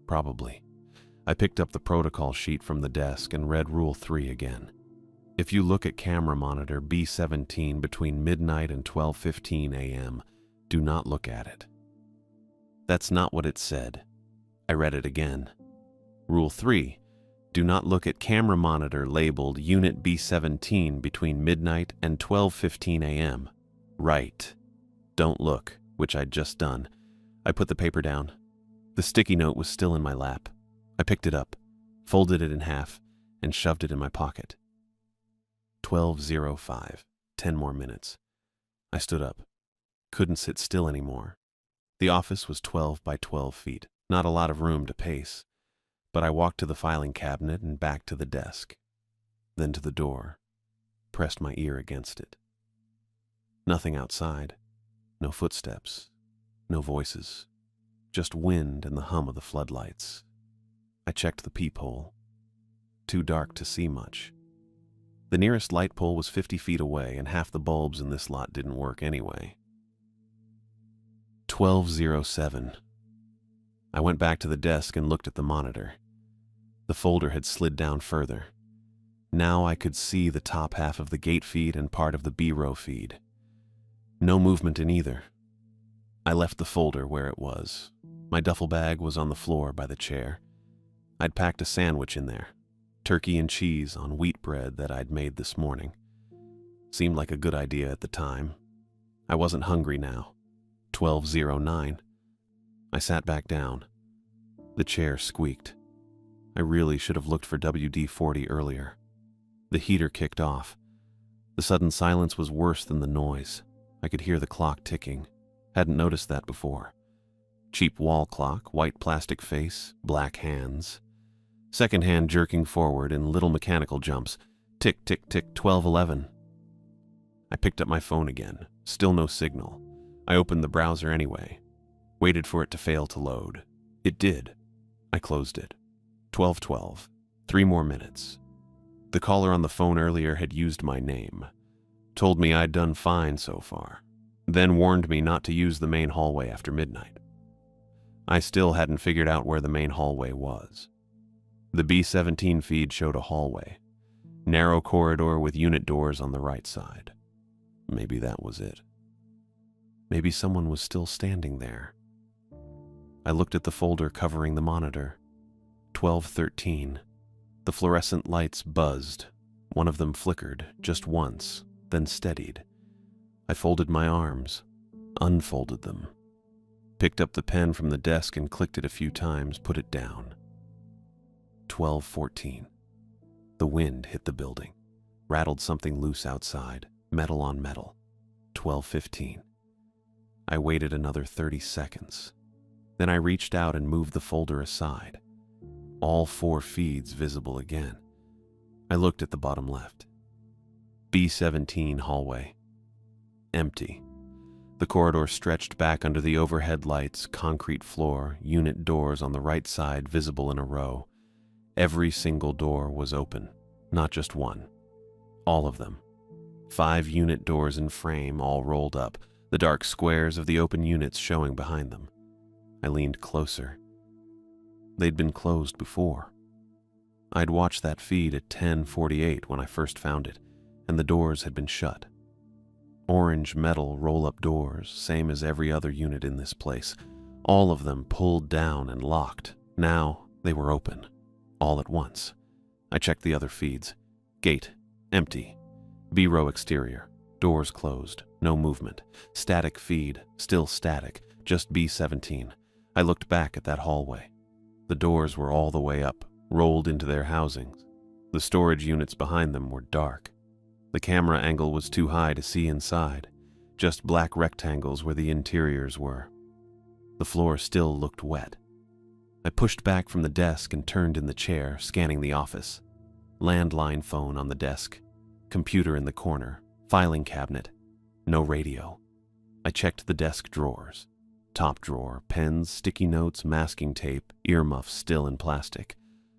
Probably. I picked up the protocol sheet from the desk and read Rule 3 again. If you look at camera monitor B17 between midnight and 12:15 a.m., do not look at it. That's not what it said. I read it again. Rule 3. Do not look at camera monitor labeled Unit B17 between midnight and 12:15 a.m. Right. Don't look, which I'd just done. I put the paper down. The sticky note was still in my lap. I picked it up, folded it in half, and shoved it in my pocket. 12:05. 10 more minutes. I stood up. Couldn't sit still anymore. The office was 12 by 12 feet. Not a lot of room to pace. But I walked to the filing cabinet and back to the desk. Then to the door. Pressed my ear against it. Nothing outside. No footsteps. No voices. Just wind and the hum of the floodlights. I checked the peephole. Too dark to see much. The nearest light pole was 50 feet away, and half the bulbs in this lot didn't work anyway. 12:07. I went back to the desk and looked at the monitor. The folder had slid down further. Now I could see the top half of the gate feed and part of the B-row feed. No movement in either. I left the folder where it was. My duffel bag was on the floor by the chair. I'd packed a sandwich in there. Turkey and cheese on wheat bread that I'd made this morning. Seemed like a good idea at the time. I wasn't hungry now. 12:09. I sat back down. The chair squeaked. I really should have looked for WD-40 earlier. The heater kicked off. The sudden silence was worse than the noise. I could hear the clock ticking. Hadn't noticed that before. Cheap wall clock, white plastic face, black hands. Second hand jerking forward in little mechanical jumps. Tick, tick, tick, 12:11. I picked up my phone again. Still no signal. I opened the browser anyway. Waited for it to fail to load. It did. I closed it. 12:12. 3 more minutes. The caller on the phone earlier had used my name. Told me I'd done fine so far. Then warned me not to use the main hallway after midnight. I still hadn't figured out where the main hallway was. The B-17 feed showed a hallway. Narrow corridor with unit doors on the right side. Maybe that was it. Maybe someone was still standing there. I looked at the folder covering the monitor. 12:13. The fluorescent lights buzzed. One of them flickered, just once, then steadied. I folded my arms, unfolded them. Picked up the pen from the desk and clicked it a few times, put it down. 12:14. The wind hit the building, rattled something loose outside, metal on metal. 12:15. I waited another 30 seconds. Then I reached out and moved the folder aside. All 4 feeds visible again. I looked at the bottom left. B-17 hallway. Empty. The corridor stretched back under the overhead lights, concrete floor, unit doors on the right side visible in a row. Every single door was open, not just one. All of them. 5 unit doors in frame, all rolled up, the dark squares of the open units showing behind them. I leaned closer. They'd been closed before. I'd watched that feed at 10:48 when I first found it, and the doors had been shut. Orange metal roll-up doors, same as every other unit in this place. All of them pulled down and locked. Now they were open, all at once. I checked the other feeds. Gate, empty. B-row exterior, doors closed, no movement. Static feed, still static, just B-17. I looked back at that hallway. The doors were all the way up, rolled into their housings. The storage units behind them were dark. The camera angle was too high to see inside, just black rectangles where the interiors were. The floor still looked wet. I pushed back from the desk and turned in the chair, scanning the office. Landline phone on the desk, computer in the corner, filing cabinet, no radio. I checked the desk drawers. Top drawer, pens, sticky notes, masking tape, earmuffs still in plastic.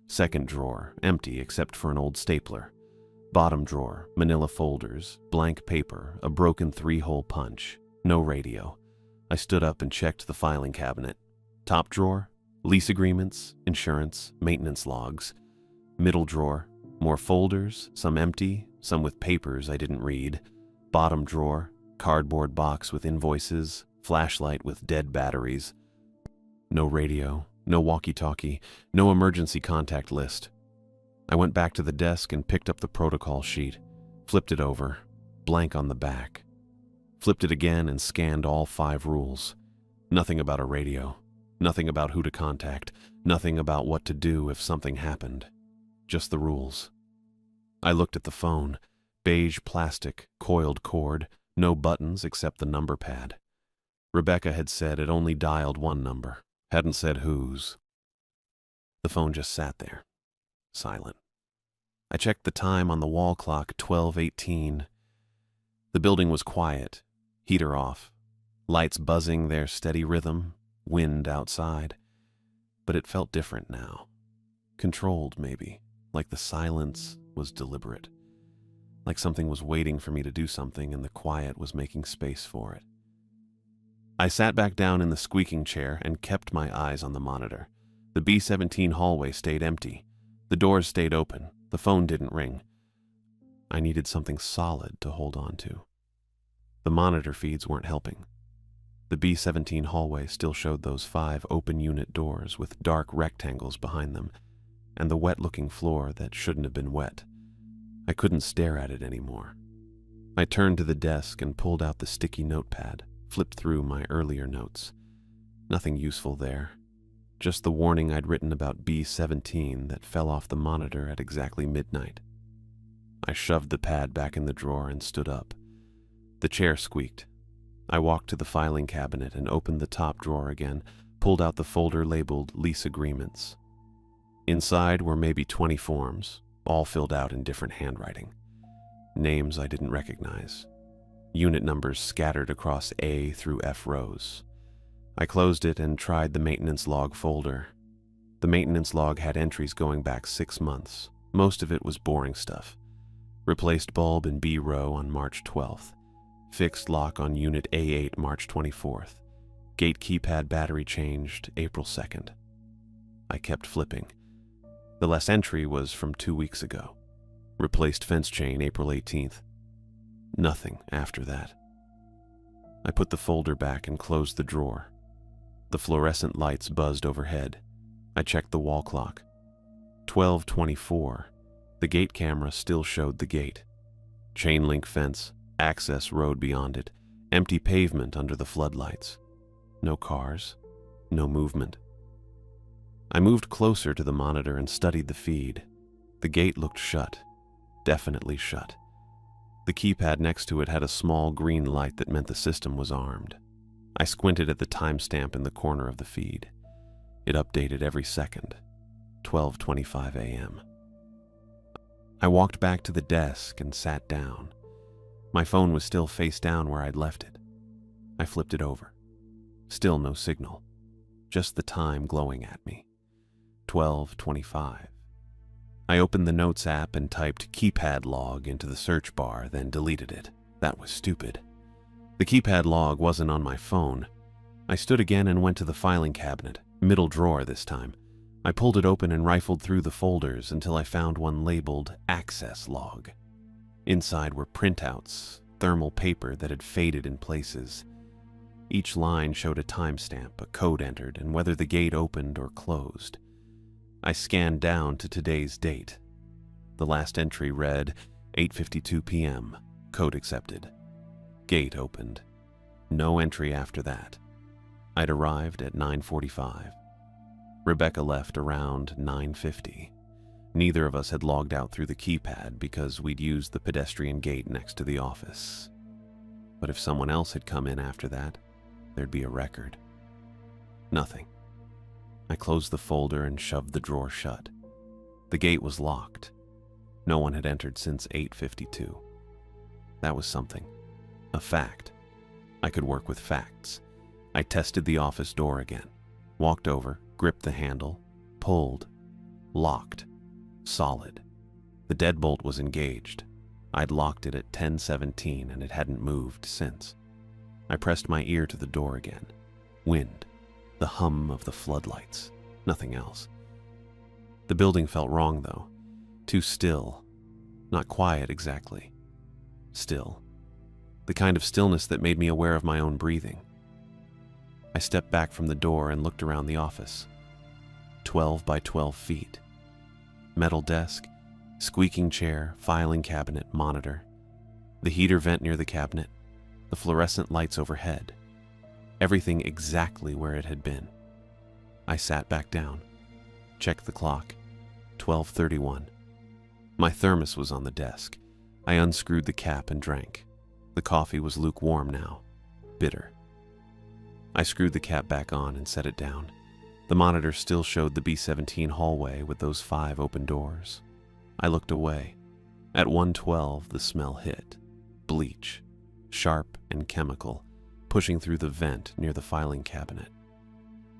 Second drawer, empty except for an old stapler. Bottom drawer, manila folders, blank paper, a broken 3-hole punch. No radio. I stood up and checked the filing cabinet. Top drawer, lease agreements, insurance, maintenance logs. Middle drawer, more folders, some empty, some with papers I didn't read. Bottom drawer, cardboard box with invoices, flashlight with dead batteries. No radio, no walkie-talkie, no emergency contact list. I went back to the desk and picked up the protocol sheet, flipped it over, blank on the back. Flipped it again and scanned all 5 rules. Nothing about a radio, nothing about who to contact, nothing about what to do if something happened. Just the rules. I looked at the phone. Beige plastic, coiled cord, no buttons except the number pad. Rebecca had said it only dialed one number, hadn't said whose. The phone just sat there, silent. I checked the time on the wall clock, 12:18. The building was quiet, heater off, lights buzzing their steady rhythm, wind outside. But it felt different now. Controlled, maybe, like the silence was deliberate. Like something was waiting for me to do something and the quiet was making space for it. I sat back down in the squeaking chair and kept my eyes on the monitor. The B-17 hallway stayed empty. The doors stayed open. The phone didn't ring. I needed something solid to hold on to. The monitor feeds weren't helping. The B-17 hallway still showed those 5 open unit doors with dark rectangles behind them, and the wet-looking floor that shouldn't have been wet. I couldn't stare at it anymore. I turned to the desk and pulled out the sticky notepad, flipped through my earlier notes. Nothing useful there. Just the warning I'd written about B-17 that fell off the monitor at exactly midnight. I shoved the pad back in the drawer and stood up. The chair squeaked. I walked to the filing cabinet and opened the top drawer again, pulled out the folder labeled Lease Agreements. Inside were maybe 20 forms, all filled out in different handwriting. Names I didn't recognize. Unit numbers scattered across A through F rows. I closed it and tried the maintenance log folder. The maintenance log had entries going back 6 months. Most of it was boring stuff. Replaced bulb in B row on March 12th. Fixed lock on Unit A8 March 24th. Gate keypad battery changed April 2nd. I kept flipping. The last entry was from 2 weeks ago. Replaced fence chain April 18th. Nothing after that. I put the folder back and closed the drawer. The fluorescent lights buzzed overhead. I checked the wall clock. 12:24. The gate camera still showed the gate. Chain link fence, access road beyond it, empty pavement under the floodlights. No cars, no movement. I moved closer to the monitor and studied the feed. The gate looked shut, definitely shut. The keypad next to it had a small green light that meant the system was armed. I squinted at the timestamp in the corner of the feed. It updated every second. 12:25 a.m. I walked back to the desk and sat down. My phone was still face down where I'd left it. I flipped it over. Still no signal. Just the time glowing at me. 12:25. I opened the Notes app and typed keypad log into the search bar, then deleted it. That was stupid. The keypad log wasn't on my phone. I stood again and went to the filing cabinet, middle drawer this time. I pulled it open and rifled through the folders until I found one labeled Access Log. Inside were printouts, thermal paper that had faded in places. Each line showed a timestamp, a code entered, and whether the gate opened or closed. I scanned down to today's date. The last entry read 8:52 p.m., code accepted. Gate opened. No entry after that. I'd arrived at 9:45. Rebecca left around 9:50. Neither of us had logged out through the keypad because we'd used the pedestrian gate next to the office. But if someone else had come in after that, there'd be a record. Nothing. I closed the folder and shoved the drawer shut. The gate was locked. No one had entered since 8:52. That was something. A fact. I could work with facts. I tested the office door again. Walked over, gripped the handle, pulled. Locked. Solid. The deadbolt was engaged. I'd locked it at 10:17 and it hadn't moved since. I pressed my ear to the door again. Wind. The hum of the floodlights. Nothing else. The building felt wrong, though. Too still. Not quiet exactly. Still. The kind of stillness that made me aware of my own breathing. I stepped back from the door and looked around the office. 12 by 12 feet. Metal desk, squeaking chair, filing cabinet, monitor. The heater vent near the cabinet. The fluorescent lights overhead. Everything exactly where it had been. I sat back down. Checked the clock. 12:31. My thermos was on the desk. I unscrewed the cap and drank. The coffee was lukewarm now, bitter. I screwed the cap back on and set it down. The monitor still showed the B-17 hallway with those 5 open doors. I looked away. At 1:12, the smell hit. Bleach, sharp and chemical, pushing through the vent near the filing cabinet.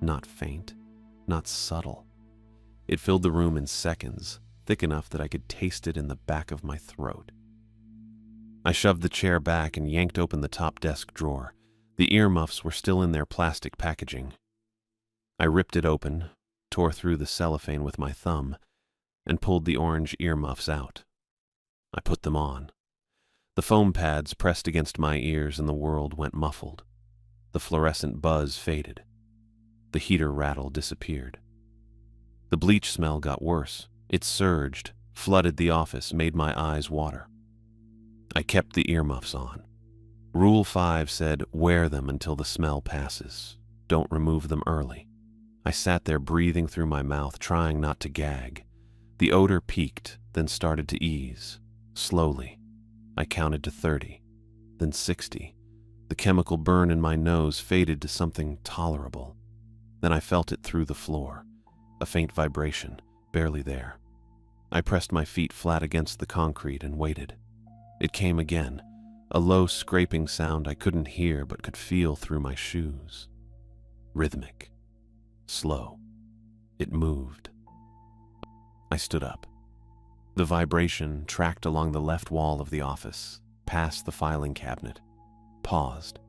Not faint, not subtle. It filled the room in seconds, thick enough that I could taste it in the back of my throat. I shoved the chair back and yanked open the top desk drawer. The earmuffs were still in their plastic packaging. I ripped it open, tore through the cellophane with my thumb, and pulled the orange earmuffs out. I put them on. The foam pads pressed against my ears and the world went muffled. The fluorescent buzz faded. The heater rattle disappeared. The bleach smell got worse. It surged, flooded the office, made my eyes water. I kept the earmuffs on. Rule 5 said, wear them until the smell passes. Don't remove them early. I sat there breathing through my mouth, trying not to gag. The odor peaked, then started to ease. Slowly. I counted to 30, then 60. The chemical burn in my nose faded to something tolerable. Then I felt it through the floor. A faint vibration, barely there. I pressed my feet flat against the concrete and waited. It came again, a low scraping sound I couldn't hear but could feel through my shoes. Rhythmic. Slow. It moved. I stood up. The vibration tracked along the left wall of the office, past the filing cabinet, paused,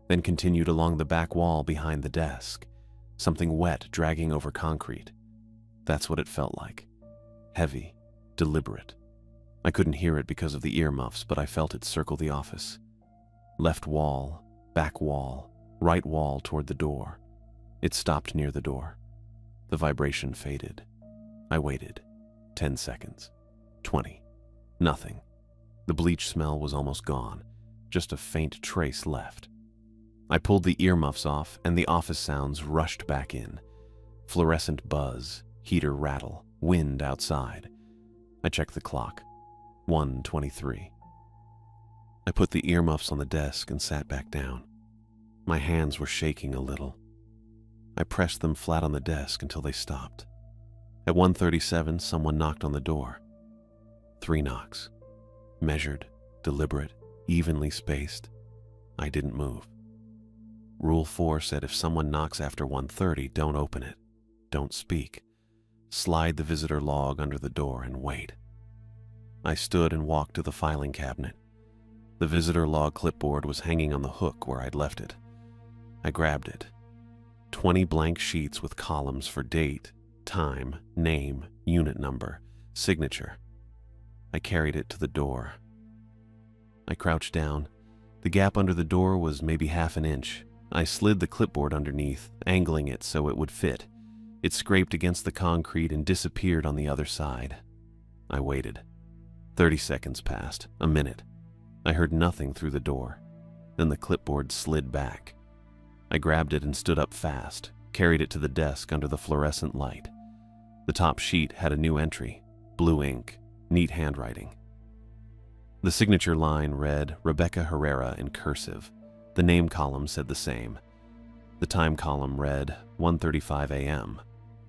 then continued along the back wall behind the desk, something wet dragging over concrete. That's what it felt like. Heavy, deliberate. I couldn't hear it because of the earmuffs, but I felt it circle the office. Left wall, back wall, right wall toward the door. It stopped near the door. The vibration faded. I waited. 10 seconds. 20. Nothing. The bleach smell was almost gone. Just a faint trace left. I pulled the earmuffs off, and the office sounds rushed back in. Fluorescent buzz, heater rattle, wind outside. I checked the clock. 1:23. I put the earmuffs on the desk and sat back down. My hands were shaking a little. I pressed them flat on the desk until they stopped. At 1:37, someone knocked on the door. 3 knocks. Measured, deliberate, evenly spaced. I didn't move. Rule 4 said if someone knocks after 1:30, don't open it. Don't speak. Slide the visitor log under the door and wait. I stood and walked to the filing cabinet. The visitor log clipboard was hanging on the hook where I'd left it. I grabbed it. 20 blank sheets with columns for date, time, name, unit number, signature. I carried it to the door. I crouched down. The gap under the door was maybe half an inch. I slid the clipboard underneath, angling it so it would fit. It scraped against the concrete and disappeared on the other side. I waited. 30 seconds passed, a minute. I heard nothing through the door. Then the clipboard slid back. I grabbed it and stood up fast, carried it to the desk under the fluorescent light. The top sheet had a new entry, blue ink, neat handwriting. The signature line read Rebecca Herrera in cursive. The name column said the same. The time column read 1:35 a.m.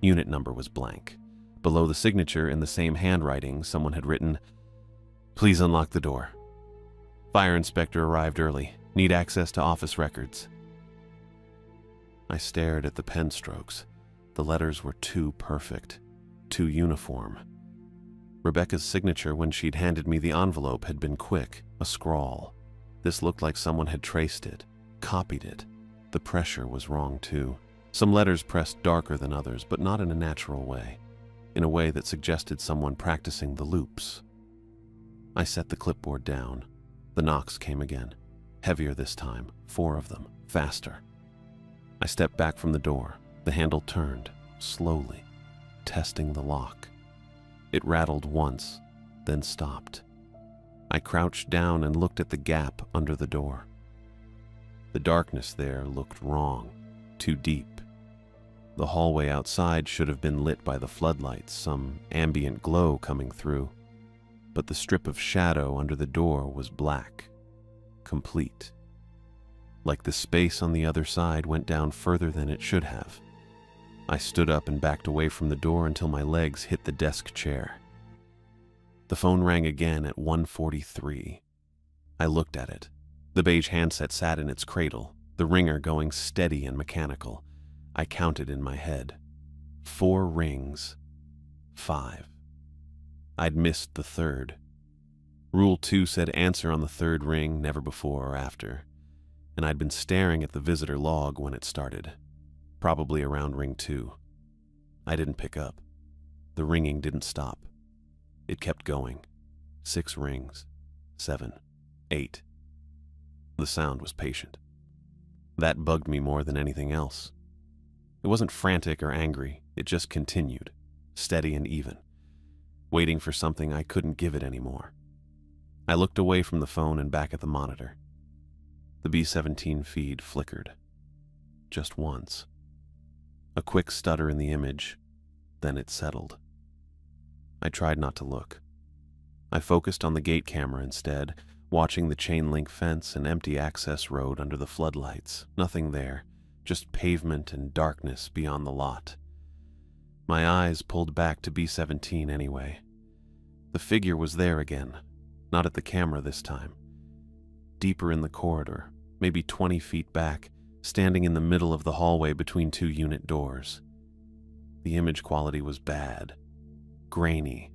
Unit number was blank. Below the signature, in the same handwriting, someone had written, "Please unlock the door. Fire inspector arrived early. Need access to office records." I stared at the pen strokes. The letters were too perfect, too uniform. Rebecca's signature when she'd handed me the envelope had been quick, a scrawl. This looked like someone had traced it, copied it. The pressure was wrong too. Some letters pressed darker than others, but not in a natural way, in a way that suggested someone practicing the loops. I set the clipboard down. The knocks came again, heavier this time, 4 of them, faster. I stepped back from the door. The handle turned, slowly, testing the lock. It rattled once, then stopped. I crouched down and looked at the gap under the door. The darkness there looked wrong, too deep. The hallway outside should have been lit by the floodlights, some ambient glow coming through. but the strip of shadow under the door was black, complete. Like the space on the other side went down further than it should have. I stood up and backed away from the door until my legs hit the desk chair. The phone rang again at 1:43. I looked at it. The beige handset sat in its cradle, the ringer going steady and mechanical. I counted in my head. 4 rings. 5. I'd missed the third. Rule 2 said answer on the third ring, never before or after. And I'd been staring at the visitor log when it started, probably around ring 2. I didn't pick up. The ringing didn't stop. It kept going. 6 rings. 7. 8. The sound was patient. That bugged me more than anything else. It wasn't frantic or angry, it just continued, steady and even, waiting for something I couldn't give it anymore. I looked away from the phone and back at the monitor. The B-17 feed flickered. Just once. A quick stutter in the image, then it settled. I tried not to look. I focused on the gate camera instead, watching the chain-link fence and empty access road under the floodlights. Nothing there, just pavement and darkness beyond the lot. My eyes pulled back to B-17 anyway. The figure was there again, not at the camera this time. Deeper in the corridor, maybe 20 feet back, standing in the middle of the hallway between 2 unit doors. The image quality was bad, grainy,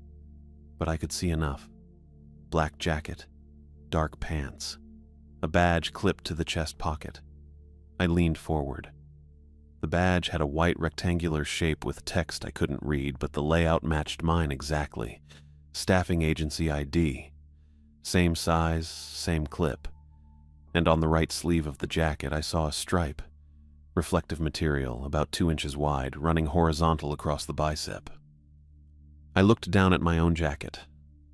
but I could see enough. Black jacket, dark pants, a badge clipped to the chest pocket. I leaned forward. The badge had a white rectangular shape with text I couldn't read, but the layout matched mine exactly. Staffing agency ID. Same size, same clip. And on the right sleeve of the jacket I saw a stripe. Reflective material, about 2 inches wide, running horizontal across the bicep. I looked down at my own jacket.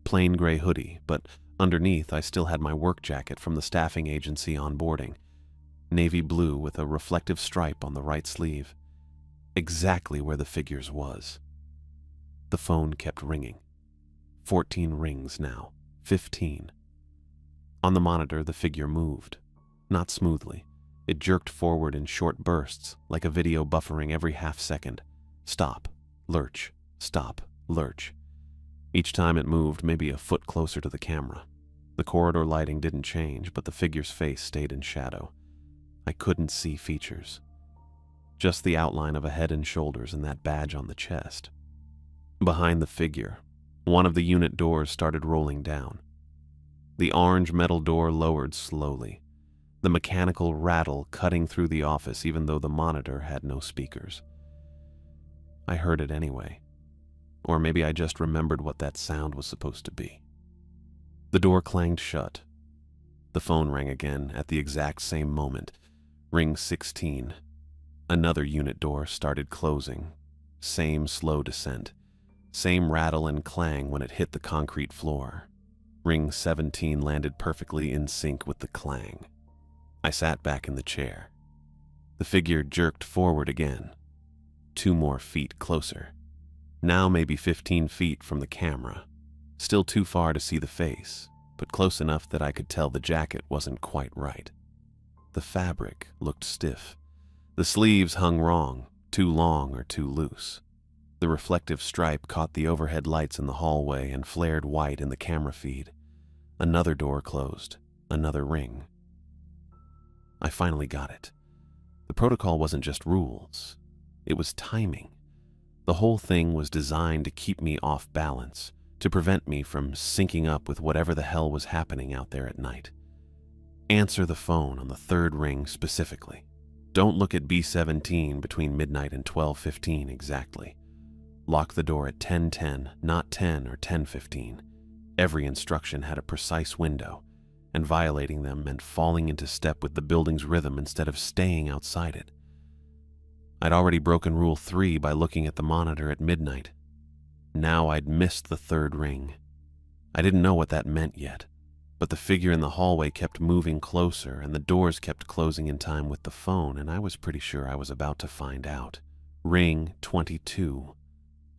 Plain gray hoodie, but underneath I still had my work jacket from the staffing agency onboarding. Navy blue with a reflective stripe on the right sleeve. Exactly where the figure's was. The phone kept ringing. 14 rings now. 15. On the monitor, the figure moved. Not smoothly. It jerked forward in short bursts, like a video buffering every half second. Stop. Lurch. Stop. Lurch. Each time it moved, maybe a foot closer to the camera. The corridor lighting didn't change, but the figure's face stayed in shadow. I couldn't see features. Just the outline of a head and shoulders and that badge on the chest. Behind the figure, one of the unit doors started rolling down. The orange metal door lowered slowly, the mechanical rattle cutting through the office even though the monitor had no speakers. I heard it anyway. Or maybe I just remembered what that sound was supposed to be. The door clanged shut. The phone rang again at the exact same moment. Ring 16. Another unit door started closing. Same slow descent. Same rattle and clang when it hit the concrete floor. Ring 17 landed perfectly in sync with the clang. I sat back in the chair. The figure jerked forward again. 2 more feet closer. Now maybe 15 feet from the camera. Still too far to see the face, but close enough that I could tell the jacket wasn't quite right. The fabric looked stiff. The sleeves hung wrong, too long or too loose. The reflective stripe caught the overhead lights in the hallway and flared white in the camera feed. Another door closed. Another ring. I finally got it. The protocol wasn't just rules. It was timing. The whole thing was designed to keep me off balance, to prevent me from syncing up with whatever the hell was happening out there at night. Answer the phone on the 3rd ring specifically. Don't look at B-17 between midnight and 12:15 exactly. Lock the door at 10:10, not 10 or 10:15. Every instruction had a precise window, and violating them meant falling into step with the building's rhythm instead of staying outside it. I'd already broken Rule 3 by looking at the monitor at midnight. Now I'd missed the 3rd ring. I didn't know what that meant yet, but the figure in the hallway kept moving closer and the doors kept closing in time with the phone, and I was pretty sure I was about to find out. Ring 22.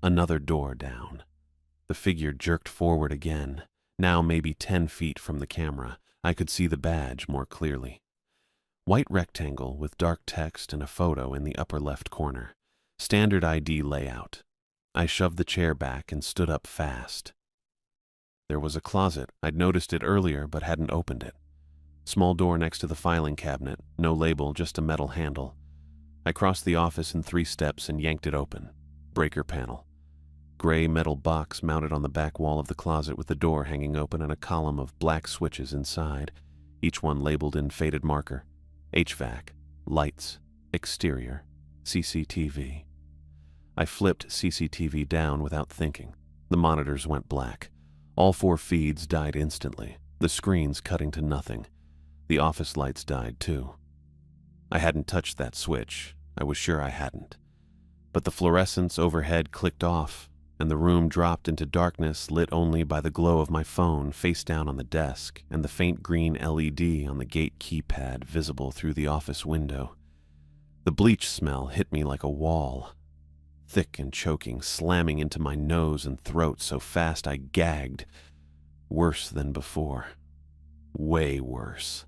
Another door down. The figure jerked forward again. Now maybe 10 feet from the camera, I could see the badge more clearly. White rectangle with dark text and a photo in the upper left corner. Standard ID layout. I shoved the chair back and stood up fast. There was a closet. I'd noticed it earlier but hadn't opened it. Small door next to the filing cabinet, no label, just a metal handle. I crossed the office in 3 steps and yanked it open. Breaker panel. Gray metal box mounted on the back wall of the closet with the door hanging open and a column of black switches inside, each one labeled in faded marker. HVAC, lights, exterior, CCTV. I flipped CCTV down without thinking. The monitors went black. All 4 feeds died instantly, the screens cutting to nothing. The office lights died too. I hadn't touched that switch. I was sure I hadn't. But the fluorescence overhead clicked off, and the room dropped into darkness lit only by the glow of my phone face down on the desk and the faint green LED on the gate keypad visible through the office window. The bleach smell hit me like a wall, thick and choking, slamming into my nose and throat so fast I gagged. Worse than before. Way worse.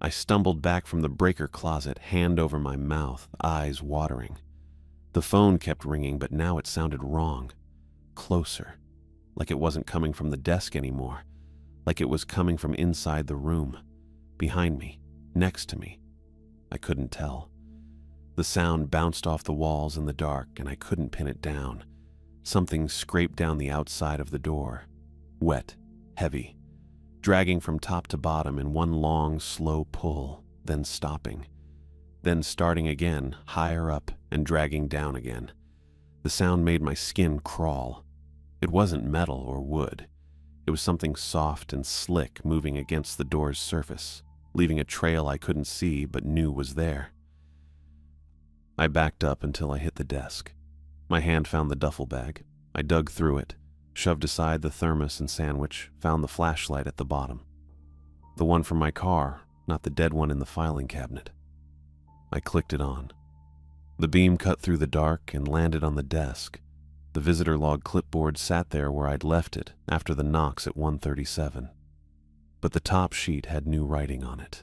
I stumbled back from the breaker closet, hand over my mouth, eyes watering. The phone kept ringing, but now it sounded wrong. Closer. Like it wasn't coming from the desk anymore. Like it was coming from inside the room. Behind me. Next to me. I couldn't tell. The sound bounced off the walls in the dark, and I couldn't pin it down. Something scraped down the outside of the door. Wet. Heavy. Dragging from top to bottom in one long, slow pull, then stopping. Then starting again, higher up, and dragging down again. The sound made my skin crawl. It wasn't metal or wood. It was something soft and slick moving against the door's surface, leaving a trail I couldn't see but knew was there. I backed up until I hit the desk. My hand found the duffel bag. I dug through it, shoved aside the thermos and sandwich, found the flashlight at the bottom. The one from my car, not the dead one in the filing cabinet. I clicked it on. The beam cut through the dark and landed on the desk. The visitor log clipboard sat there where I'd left it after the knocks at 1:37. But the top sheet had new writing on it.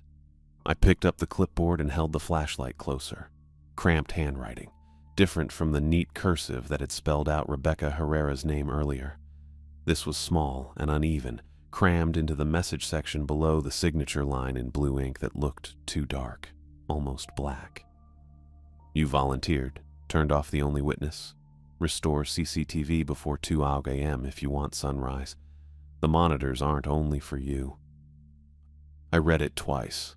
I picked up the clipboard and held the flashlight closer. Cramped handwriting, different from the neat cursive that had spelled out Rebecca Herrera's name earlier. This was small and uneven, crammed into the message section below the signature line in blue ink that looked too dark, almost black. You volunteered, turned off the only witness. Restore CCTV before 2 a.m. if you want sunrise. The monitors aren't only for you. I read it twice.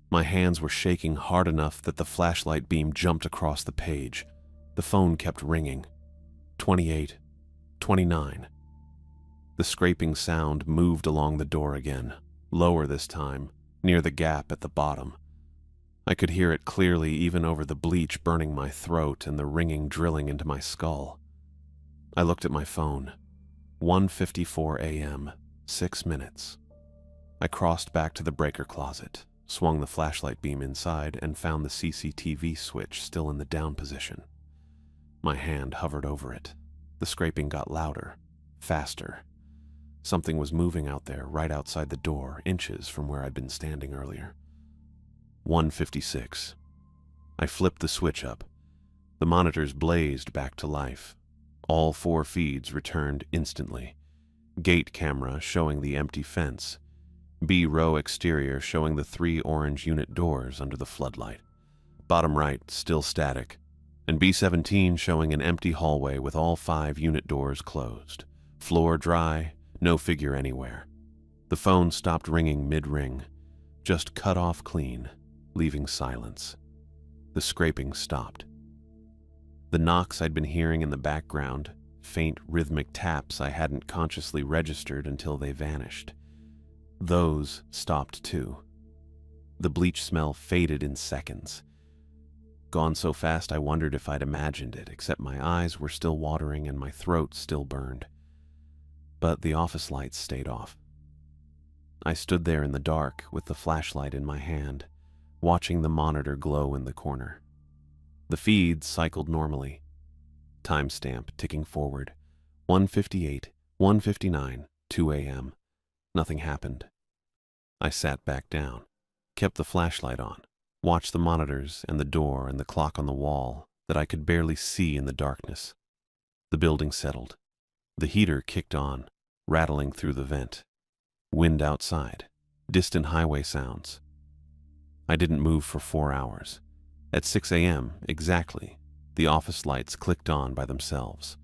My hands were shaking hard enough that the flashlight beam jumped across the page. The phone kept ringing. 28, 29. The scraping sound moved along the door again, lower this time, near the gap at the bottom. I could hear it clearly even over the bleach burning my throat and the ringing drilling into my skull. I looked at my phone. 1:54 a.m., 6 minutes. I crossed back to the breaker closet, swung the flashlight beam inside, and found the CCTV switch still in the down position. My hand hovered over it. The scraping got louder, faster. Something was moving out there right outside the door, inches from where I'd been standing earlier. 1:56. I flipped the switch up. The monitors blazed back to life. All 4 feeds returned instantly. Gate camera showing the empty fence. B-row exterior showing the 3 orange unit doors under the floodlight. Bottom right, still static. And B-17 showing an empty hallway with all 5 unit doors closed. Floor dry, no figure anywhere. The phone stopped ringing mid-ring, just cut off clean, leaving silence. The scraping stopped. The knocks I'd been hearing in the background, faint rhythmic taps I hadn't consciously registered until they vanished. Those stopped too. The bleach smell faded in seconds. Gone so fast I wondered if I'd imagined it, except my eyes were still watering and my throat still burned. But the office lights stayed off. I stood there in the dark with the flashlight in my hand, watching the monitor glow in the corner. The feeds cycled normally. Timestamp ticking forward. 1:58, 1:59, 2 a.m. Nothing happened. I sat back down, kept the flashlight on, watched the monitors and the door and the clock on the wall that I could barely see in the darkness. The building settled. The heater kicked on, rattling through the vent. Wind outside, distant highway sounds. I didn't move for 4 hours. At 6 a.m. exactly, the office lights clicked on by themselves.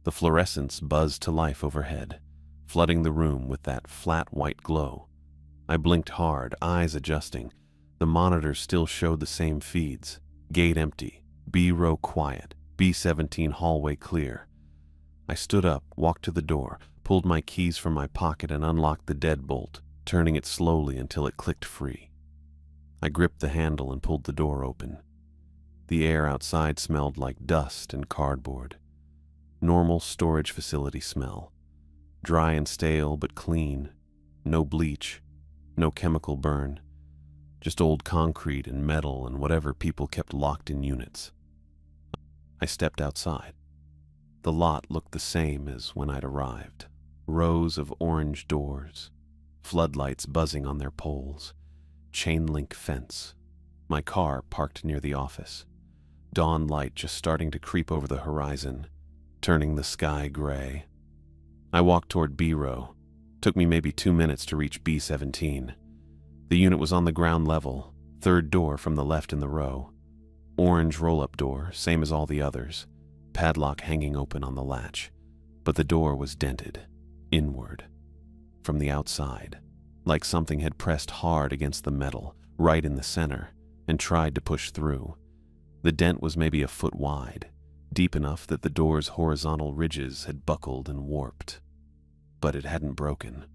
The fluorescents buzzed to life overhead, flooding the room with that flat white glow. I blinked hard, eyes adjusting. The monitors still showed the same feeds. Gate empty, B row quiet, B17 hallway clear. I stood up, walked to the door, pulled my keys from my pocket and unlocked the deadbolt, turning it slowly until it clicked free. I gripped the handle and pulled the door open. The air outside smelled like dust and cardboard. Normal storage facility smell. Dry and stale but clean. No bleach. No chemical burn. Just old concrete and metal and whatever people kept locked in units. I stepped outside. The lot looked the same as when I'd arrived. Rows of orange doors. Floodlights buzzing on their poles. Chain-link fence. My car parked near the office. Dawn light just starting to creep over the horizon, turning the sky gray. I walked toward B row. Took me maybe 2 minutes to reach B17. The unit was on the ground level, third door from the left in the row. Orange roll-up door, same as all the others. Padlock hanging open on the latch. But the door was dented, inward, from the outside, like something had pressed hard against the metal, right in the center, and tried to push through. The dent was maybe a foot wide, deep enough that the door's horizontal ridges had buckled and warped. But it hadn't broken.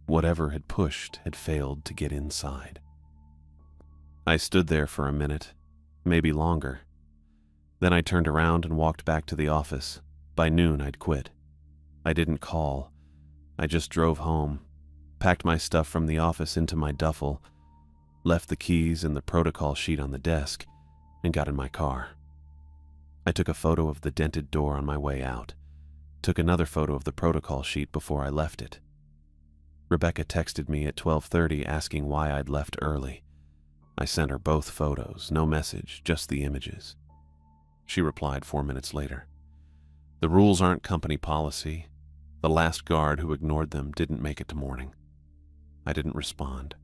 Whatever had pushed had failed to get inside. I stood there for a minute, maybe longer. Then I turned around and walked back to the office. By noon, I'd quit. I didn't call. I just drove home, packed my stuff from the office into my duffel, left the keys and the protocol sheet on the desk, and got in my car. I took a photo of the dented door on my way out, took another photo of the protocol sheet before I left it. Rebecca texted me at 12:30 asking why I'd left early. I sent her both photos, no message, just the images. She replied 4 minutes later. The rules aren't company policy. The last guard who ignored them didn't make it to morning. I didn't respond.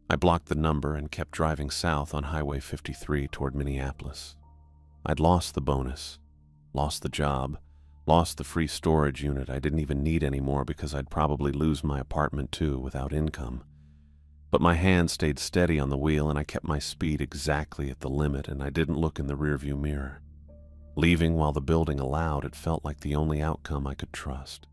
I blocked the number and kept driving south on Highway 53 toward Minneapolis. I'd lost the bonus, lost the job, lost the free storage unit I didn't even need anymore because I'd probably lose my apartment too without income. But my hand stayed steady on the wheel and I kept my speed exactly at the limit and I didn't look in the rearview mirror. Leaving while the building allowed, it felt like the only outcome I could trust.